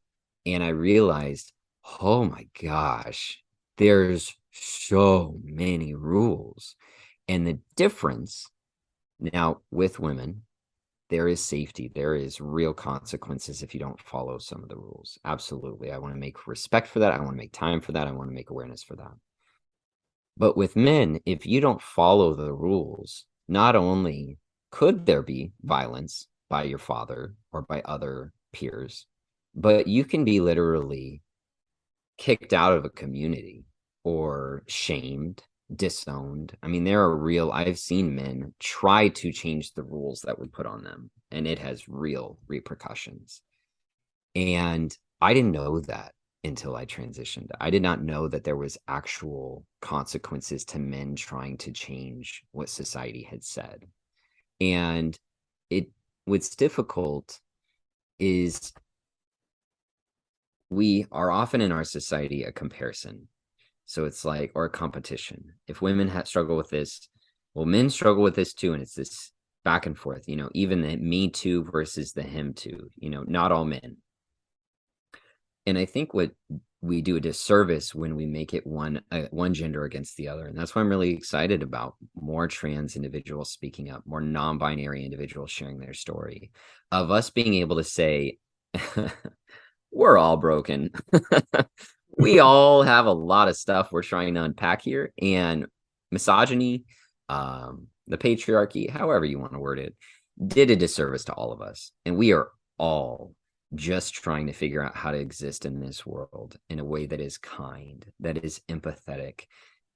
and I realized, oh my gosh, there's so many rules. And the difference now with women, there is safety. There is real consequences if you don't follow some of the rules. Absolutely. I want to make respect for that. I want to make time for that. I want to make awareness for that. But with men, if you don't follow the rules, not only could there be violence by your father or by other peers, but you can be literally kicked out of a community or shamed, disowned. I mean, I've seen men try to change the rules that we put on them, and it has real repercussions. And I didn't know that until I transitioned. I did not know that there was actual consequences to men trying to change what society had said. And what's difficult is we are often in our society a comparison. So it's like, or a competition. If women struggle with this, well, men struggle with this too. And it's this back and forth, you know, even the me too versus the him too, you know, not all men. And I think what we do a disservice when we make it one gender against the other. And that's why I'm really excited about more trans individuals speaking up, more non-binary individuals sharing their story, of us being able to say, we're all broken. We all have a lot of stuff we're trying to unpack here, and misogyny, the patriarchy, however you want to word it, did a disservice to all of us. And we are all just trying to figure out how to exist in this world in a way that is kind, that is empathetic.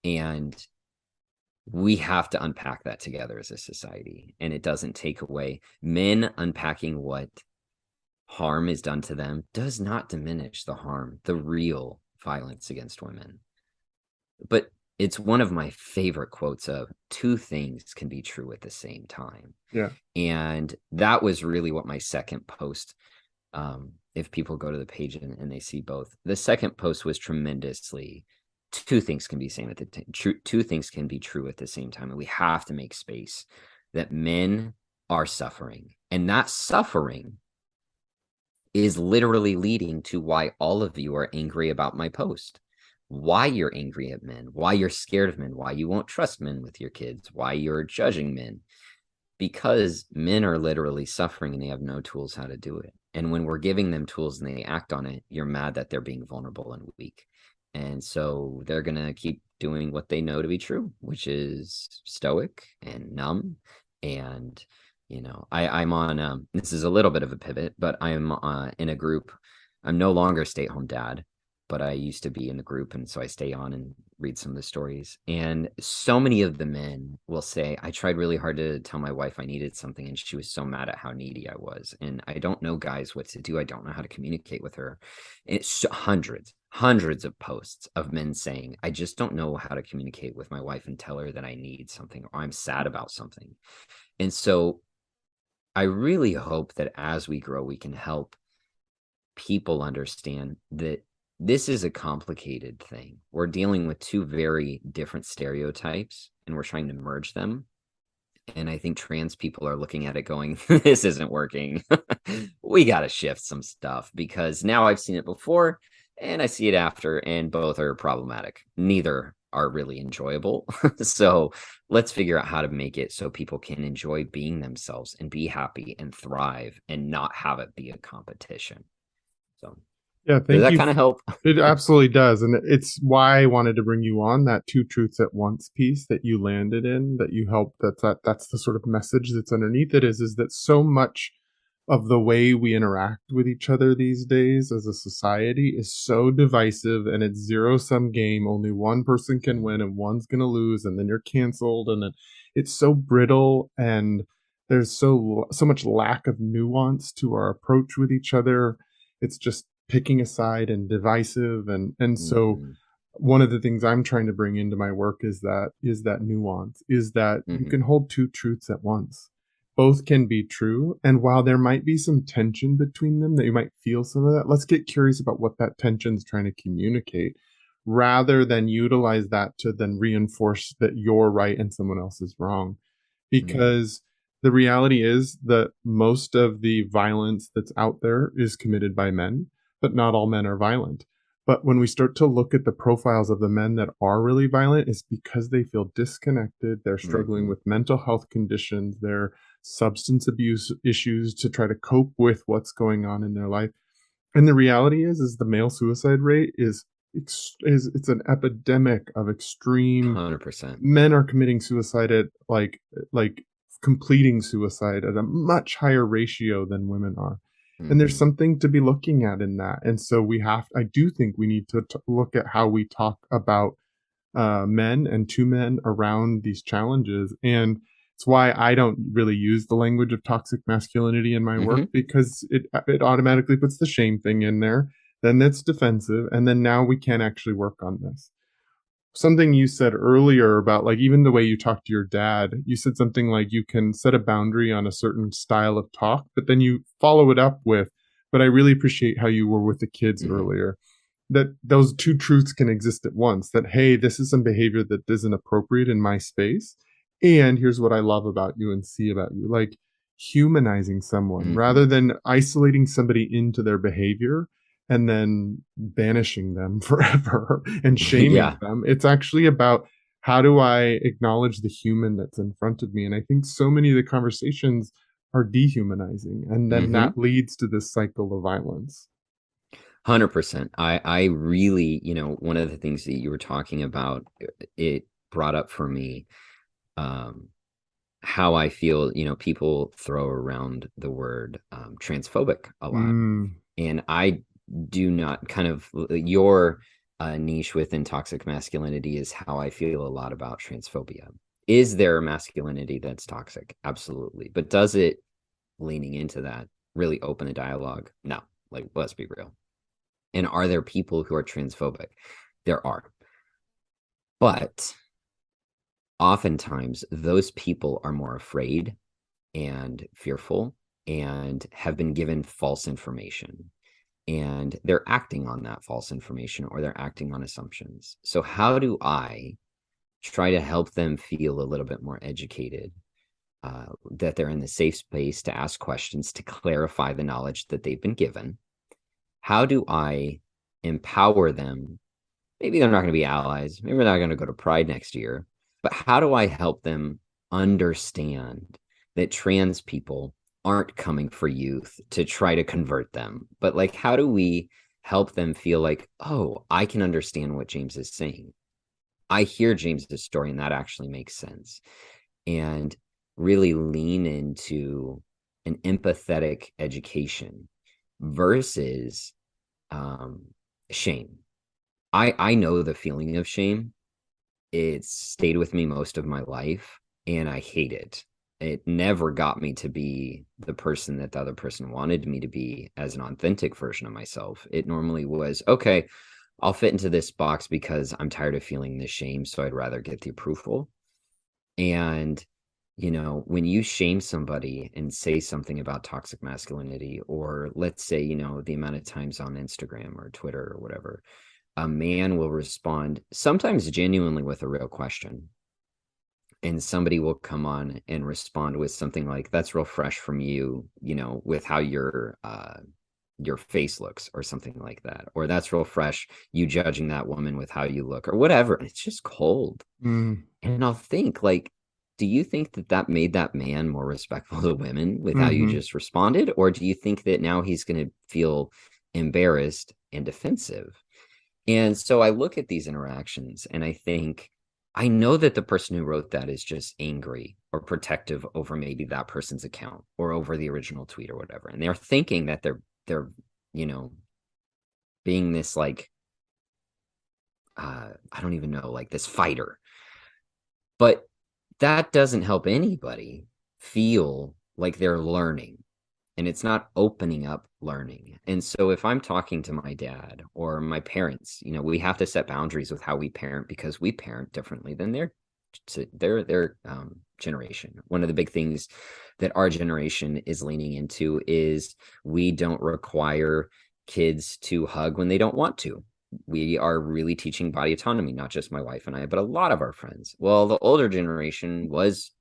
And we have to unpack that together as a society. And it doesn't take away men unpacking what harm is done to them does not diminish the harm, the real violence against women. But it's one of my favorite quotes of two things can be true at the same time. Yeah. And that was really what my second post, if people go to the page and they see both, the second post was tremendously, two things can be two things can be true at the same time. And we have to make space that men are suffering, and that suffering is literally leading to why all of you are angry about my post, why you're angry at men, why you're scared of men, why you won't trust men with your kids, why you're judging men, because men are literally suffering and they have no tools how to do it. And when we're giving them tools and they act on it, you're mad that they're being vulnerable and weak. And so they're going to keep doing what they know to be true, which is stoic and numb. And I'm on, this is a little bit of a pivot, but I'm in a group. I'm no longer a stay-at-home dad, but I used to be in the group. And so I stay on and read some of the stories. And so many of the men will say, I tried really hard to tell my wife I needed something, and she was so mad at how needy I was. And I don't know, guys, what to do. I don't know how to communicate with her. And it's hundreds of posts of men saying, I just don't know how to communicate with my wife and tell her that I need something or I'm sad about something. And so I really hope that as we grow, we can help people understand that this is a complicated thing. We're dealing with two very different stereotypes, and we're trying to merge them. And I think trans people are looking at it going, this isn't working. We got to shift some stuff, because now I've seen it before and I see it after, and both are problematic. Neither are really enjoyable. So let's figure out how to make it so people can enjoy being themselves and be happy and thrive and not have it be a competition. So yeah, does thank that you. kind of help? It absolutely does. And it's why I wanted to bring you on, that two truths at once piece that you landed in, that you helped. That's the sort of message that's underneath it, is that so much of the way we interact with each other these days as a society is so divisive, and it's zero-sum game. Only one person can win and one's going to lose, and then you're canceled. And it's so brittle, and there's so much lack of nuance to our approach with each other. It's just picking a side and divisive. And so one of the things I'm trying to bring into my work is that nuance, is that you can hold two truths at once. Both can be true. And while there might be some tension between them, that you might feel some of that, let's get curious about what that tension is trying to communicate, rather than utilize that to then reinforce that you're right and someone else is wrong. Because the reality is that most of the violence that's out there is committed by men, but not all men are violent. But when we start to look at the profiles of the men that are really violent, it's because they feel disconnected. They're struggling with mental health conditions, their substance abuse issues to try to cope with what's going on in their life. And the reality is the male suicide rate is it's an epidemic of extreme. 100%. Men are committing suicide at like completing suicide at a much higher ratio than women are. And there's something to be looking at in that. And so I do think we need to look at how we talk about men and to men around these challenges. And it's why I don't really use the language of toxic masculinity in my work, because it automatically puts the shame thing in there. Then that's defensive. And then now we can't actually work on this. Something you said earlier about, like, even the way you talk to your dad, you said something like you can set a boundary on a certain style of talk, but then you follow it up with, but I really appreciate how you were with the kids earlier. That those two truths can exist at once. That, hey, this is some behavior that isn't appropriate in my space. And here's what I love about you and see about you. Like humanizing someone rather than isolating somebody into their behavior and then banishing them forever and shaming them. It's actually about, how do I acknowledge the human that's in front of me? And I think so many of the conversations are dehumanizing. And then that leads to this cycle of violence. 100%. I really, one of the things that you were talking about, it brought up for me how I feel, people throw around the word transphobic a lot. Mm. And I do not kind of your niche within toxic masculinity is how I feel a lot about transphobia. Is there a masculinity that's toxic? Absolutely. But does it, leaning into that, really open a dialogue? No. Like, let's be real. And are there people who are transphobic? There are. But oftentimes those people are more afraid and fearful and have been given false information, and they're acting on that false information, or they're acting on assumptions. So how do I try to help them feel a little bit more educated, that they're in the safe space to ask questions, to clarify the knowledge that they've been given? How do I empower them? Maybe they're not going to be allies. Maybe they're not going to go to Pride next year. But how do I help them understand that trans people aren't coming for youth to try to convert them? But like, how do we help them feel like, oh, I can understand what James is saying. I hear James's story and that actually makes sense. And really lean into an empathetic education versus um, shame. I know the feeling of shame. It's stayed with me most of my life, and I hate it. It never got me to be the person that the other person wanted me to be as an authentic version of myself. It normally was, okay, I'll fit into this box because I'm tired of feeling this shame, so I'd rather get the approval. And when you shame somebody and say something about toxic masculinity, or let's say, the amount of times on Instagram or Twitter or whatever, a man will respond sometimes genuinely with a real question. And somebody will come on and respond with something like, that's real fresh from you, with how your face looks, or something like that. Or that's real fresh, you judging that woman with how you look, or whatever. It's just cold. Mm. And I'll think, like, do you think that that made that man more respectful to women with how you Mm-hmm. just responded? Or do you think that now he's going to feel embarrassed and defensive? And so I look at these interactions and I think, I know that the person who wrote that is just angry or protective over maybe that person's account or over the original tweet or whatever. And they're thinking that they're, you know, being this like, I don't even know, like this fighter. But that doesn't help anybody feel like they're learning, and it's not opening up learning. And so if I'm talking to my dad or my parents, we have to set boundaries with how we parent, because we parent differently than their generation. One of the big things that our generation is leaning into is we don't require kids to hug when they don't want to. We are really teaching body autonomy, not just my wife and I, but a lot of our friends. Well, the older generation was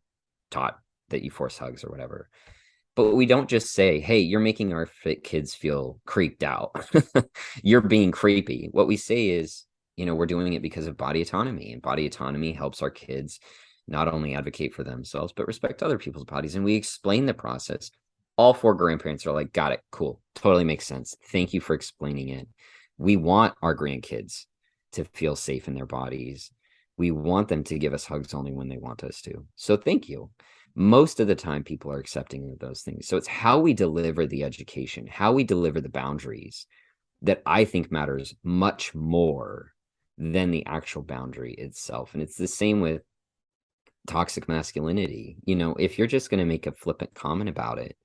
taught that you force hugs or whatever. But we don't just say, hey, you're making our kids feel creeped out. You're being creepy. What we say is, we're doing it because of body autonomy, and body autonomy helps our kids not only advocate for themselves, but respect other people's bodies. And we explain the process. All four grandparents are like, got it. Cool. Totally makes sense. Thank you for explaining it. We want our grandkids to feel safe in their bodies. We want them to give us hugs only when they want us to. So thank you. Most of the time people are accepting of those things. So it's how we deliver the education, how we deliver the boundaries, that I think matters much more than the actual boundary itself. And it's the same with toxic masculinity. If you're just going to make a flippant comment about it,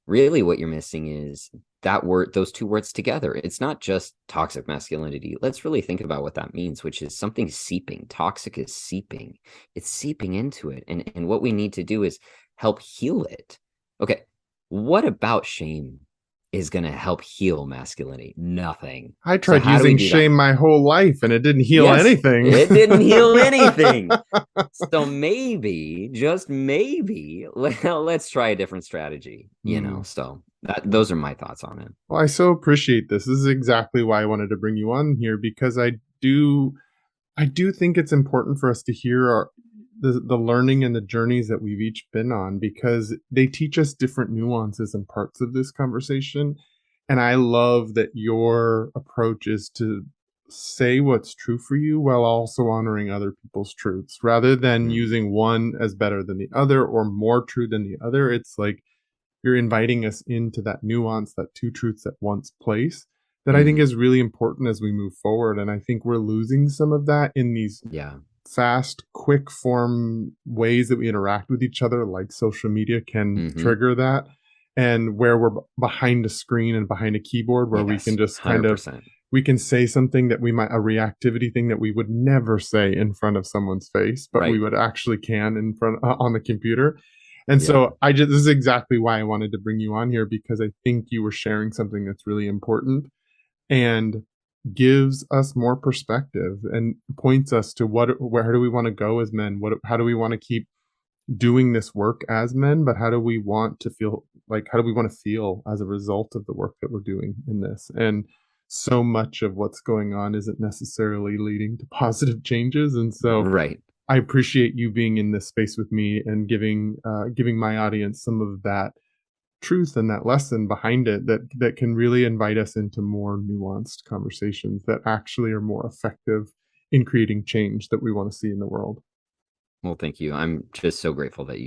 really what you're missing is that word, those two words together. It's not just toxic masculinity. Let's really think about what that means, which is something seeping. Toxic is seeping. It's seeping into it. And what we need to do is help heal it. Okay. What about shame is going to help heal masculinity? Nothing. I So tried how do we using do that? shame my whole life and it didn't heal Yes, anything. it didn't heal anything. So maybe, just maybe, let's try a different strategy, Mm. So those are my thoughts on it. Well, I so appreciate this. This is exactly why I wanted to bring you on here, because I do think it's important for us to hear the learning and the journeys that we've each been on, because they teach us different nuances and parts of this conversation. And I love that your approach is to say what's true for you while also honoring other people's truths rather than Mm, using one as better than the other or more true than the other. It's like you're inviting us into that nuance, that two truths at once place that I think mhm. is really important as we move forward. And I think we're losing some of that in these Yeah. fast, quick form ways that we interact with each other, like social media can Mhm. trigger that. And where we're behind a screen and behind a keyboard, where we can Yes. just kind of 100%. we can say something that we might a reactivity thing that we would never say in front of someone's face, but we Right. would actually can in front on the computer. And Yeah. so this is exactly why I wanted to bring you on here because I think you were sharing something that's really important and gives us more perspective and points us to where do we want to go as men? How do we want to keep doing this work as men, but how do we want to feel how do we want to feel as a result of the work that we're doing in this? And so much of what's going on isn't necessarily leading to positive changes. And so Right. I appreciate you being in this space with me and giving my audience some of that truth and that lesson behind it that can really invite us into more nuanced conversations that actually are more effective in creating change that we want to see in the world. Well, thank you. I'm just so grateful that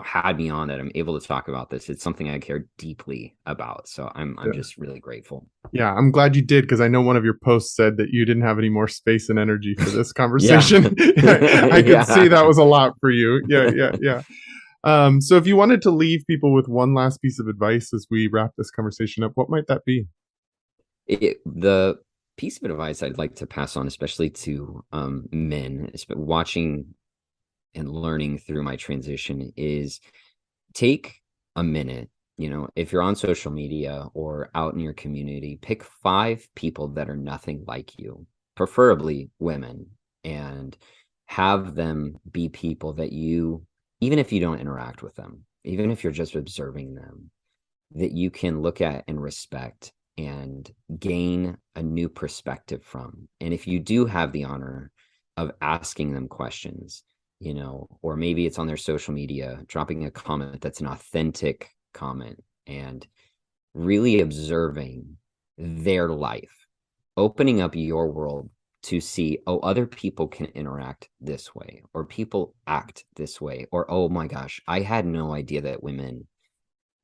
had me on, that I'm able to talk about this. It's something I care deeply about. So I'm Yeah. just really grateful. Yeah, I'm glad you did because I know one of your posts said that you didn't have any more space and energy for this Yeah. conversation. I could see Yeah. that was a lot for you. Yeah, yeah, yeah. So if you wanted to leave people with one last piece of advice as we wrap this conversation up, what might that be? The piece of advice I'd like to pass on, especially to men, watching and learning through my transition, is take a minute. If you're on social media or out in your community, pick 5 people that are nothing like you, preferably women, and have them be people that even if you don't interact with them, even if you're just observing them, that you can look at and respect and gain a new perspective from. And if you do have the honor of asking them questions, or maybe it's on their social media, dropping a comment that's an authentic comment and really observing their life, opening up your world to see, oh, other people can interact this way, or people act this way, or, oh my gosh, I had no idea that women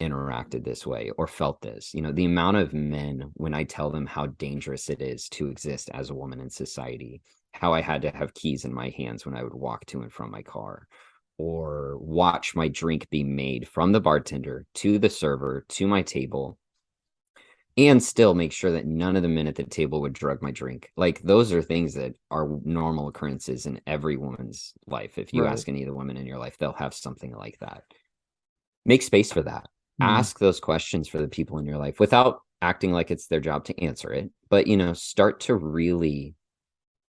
interacted this way or felt this. The amount of men, when I tell them how dangerous it is to exist as a woman in society, how I had to have keys in my hands when I would walk to and from my car, or watch my drink be made from the bartender to the server to my table, and still make sure that none of the men at the table would drug my drink. Like, those are things that are normal occurrences in every woman's life. If you Right. ask any of the women in your life, they'll have something like that. Make space for that. Mm. Ask those questions for the people in your life without acting like it's their job to answer it. But, start to really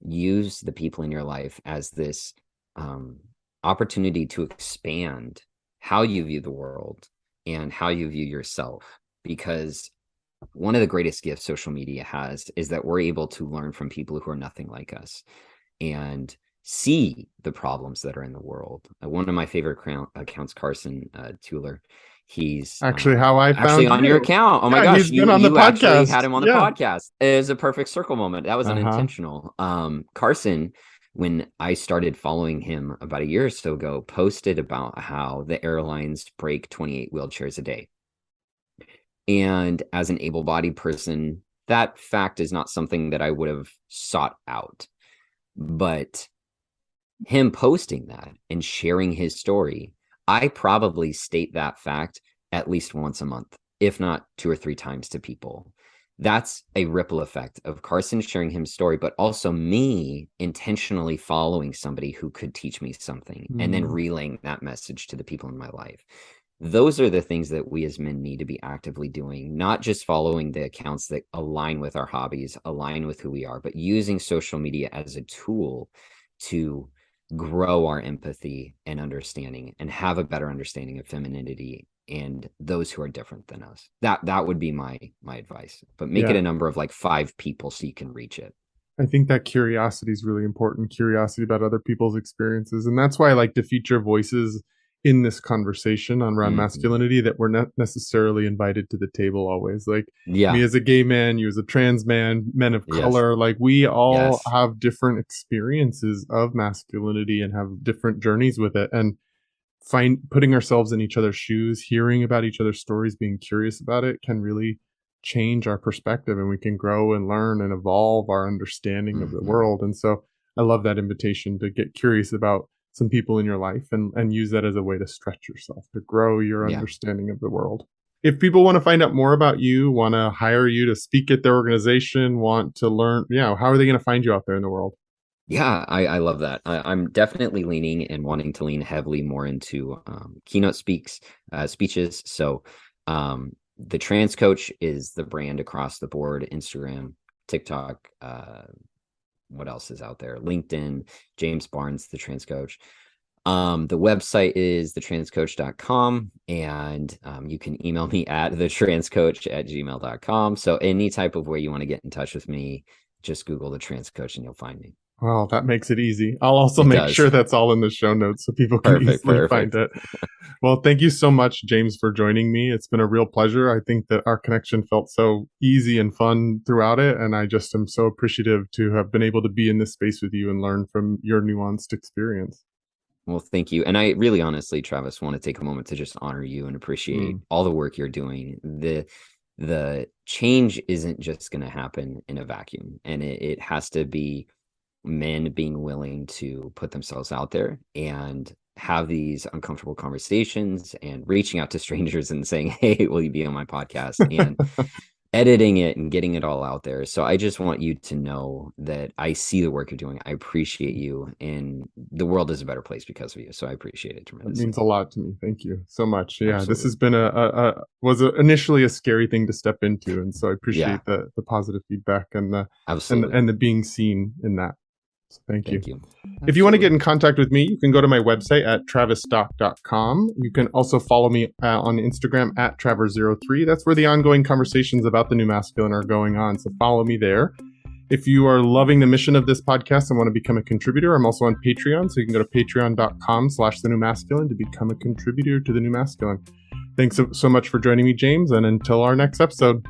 use the people in your life as this um, opportunity to expand how you view the world and how you view yourself. Because one of the greatest gifts social media has is that we're able to learn from people who are nothing like us and see the problems that are in the world. One of my favorite accounts, Carson Tueller, he's Actually, how I actually found on your you. account. Oh my Yeah, gosh, he's been you on the you actually podcast. had him on the Yeah. podcast. It was a perfect circle moment. That was Uh-huh. unintentional. Carson, when I started following him about a year or so ago, posted about how the airlines break 28 wheelchairs a day. And as an able-bodied person, that fact is not something that I would have sought out. But him posting that and sharing his story, I probably state that fact at least once a month, if not 2 or 3 times to people. That's a ripple effect of Carson sharing his story, but also me intentionally following somebody who could teach me something and then Mm. relaying that message to the people in my life. Those are the things that we as men need to be actively doing, not just following the accounts that align with our hobbies, align with who we are, but using social media as a tool to grow our empathy and understanding and have a better understanding of femininity and those who are different than us. That would be my advice. But make it Yeah. a number of like 5 people so you can reach it. I think that curiosity is really important. Curiosity about other people's experiences. And that's why I like to feature voices in this conversation on around Mhm. masculinity that we're not necessarily invited to the table always. Like Yeah. me as a gay man, you as a trans man, men of Yes. color, like we all Yes. have different experiences of masculinity and have different journeys with it. And putting ourselves in each other's shoes, hearing about each other's stories, being curious about it can really change our perspective, and we can grow and learn and evolve our understanding of the Mhm. world. And so I love that invitation to get curious about some people in your life and use that as a way to stretch yourself, to grow your Yeah. understanding of the world. If people want to find out more about you, want to hire you to speak at their organization, want to learn, how are they going to find you out there in the world? Yeah, I love that. I'm definitely leaning and wanting to lean heavily more into keynote speeches. So the Trans Coach is the brand across the board: Instagram, TikTok, what else is out there? LinkedIn, James Barnes, the Trans Coach. The website is thetranscoach.com, and you can email me at thetranscoach@gmail.com. So any type of way you want to get in touch with me, just Google the Trans Coach and you'll find me. Well, that makes it easy. I'll also It make does. sure that's all in the show notes so people can easily find it. Well, thank you so much, James, for joining me. It's been a real pleasure. I think that our connection felt so easy and fun throughout it. And I just am so appreciative to have been able to be in this space with you and learn from your nuanced experience. Well, thank you. And I really honestly, Travis, want to take a moment to just honor you and appreciate all the work you're doing. The change isn't just going to happen in a vacuum, and it has to be men being willing to put themselves out there and have these uncomfortable conversations and reaching out to strangers and saying, hey, will you be on my podcast? And editing it and getting it all out there. So I just want you to know that I see the work you're doing. I appreciate you, and the world is a better place because of you. So I appreciate it tremendously. It means a lot to me. Thank you so much. Yeah, Absolutely. This has been initially a scary thing to step into, and so I appreciate the positive feedback and the being seen in that. So thank you. If you want to get in contact with me, you can go to my website at travisstock.com. You can also follow me on Instagram at Travers03. That's where the ongoing conversations about the new masculine are going on. So follow me there. If you are loving the mission of this podcast and want to become a contributor, I'm also on Patreon. So you can go to patreon.com/the new masculine to become a contributor to the new masculine. Thanks so much for joining me, James. And until our next episode.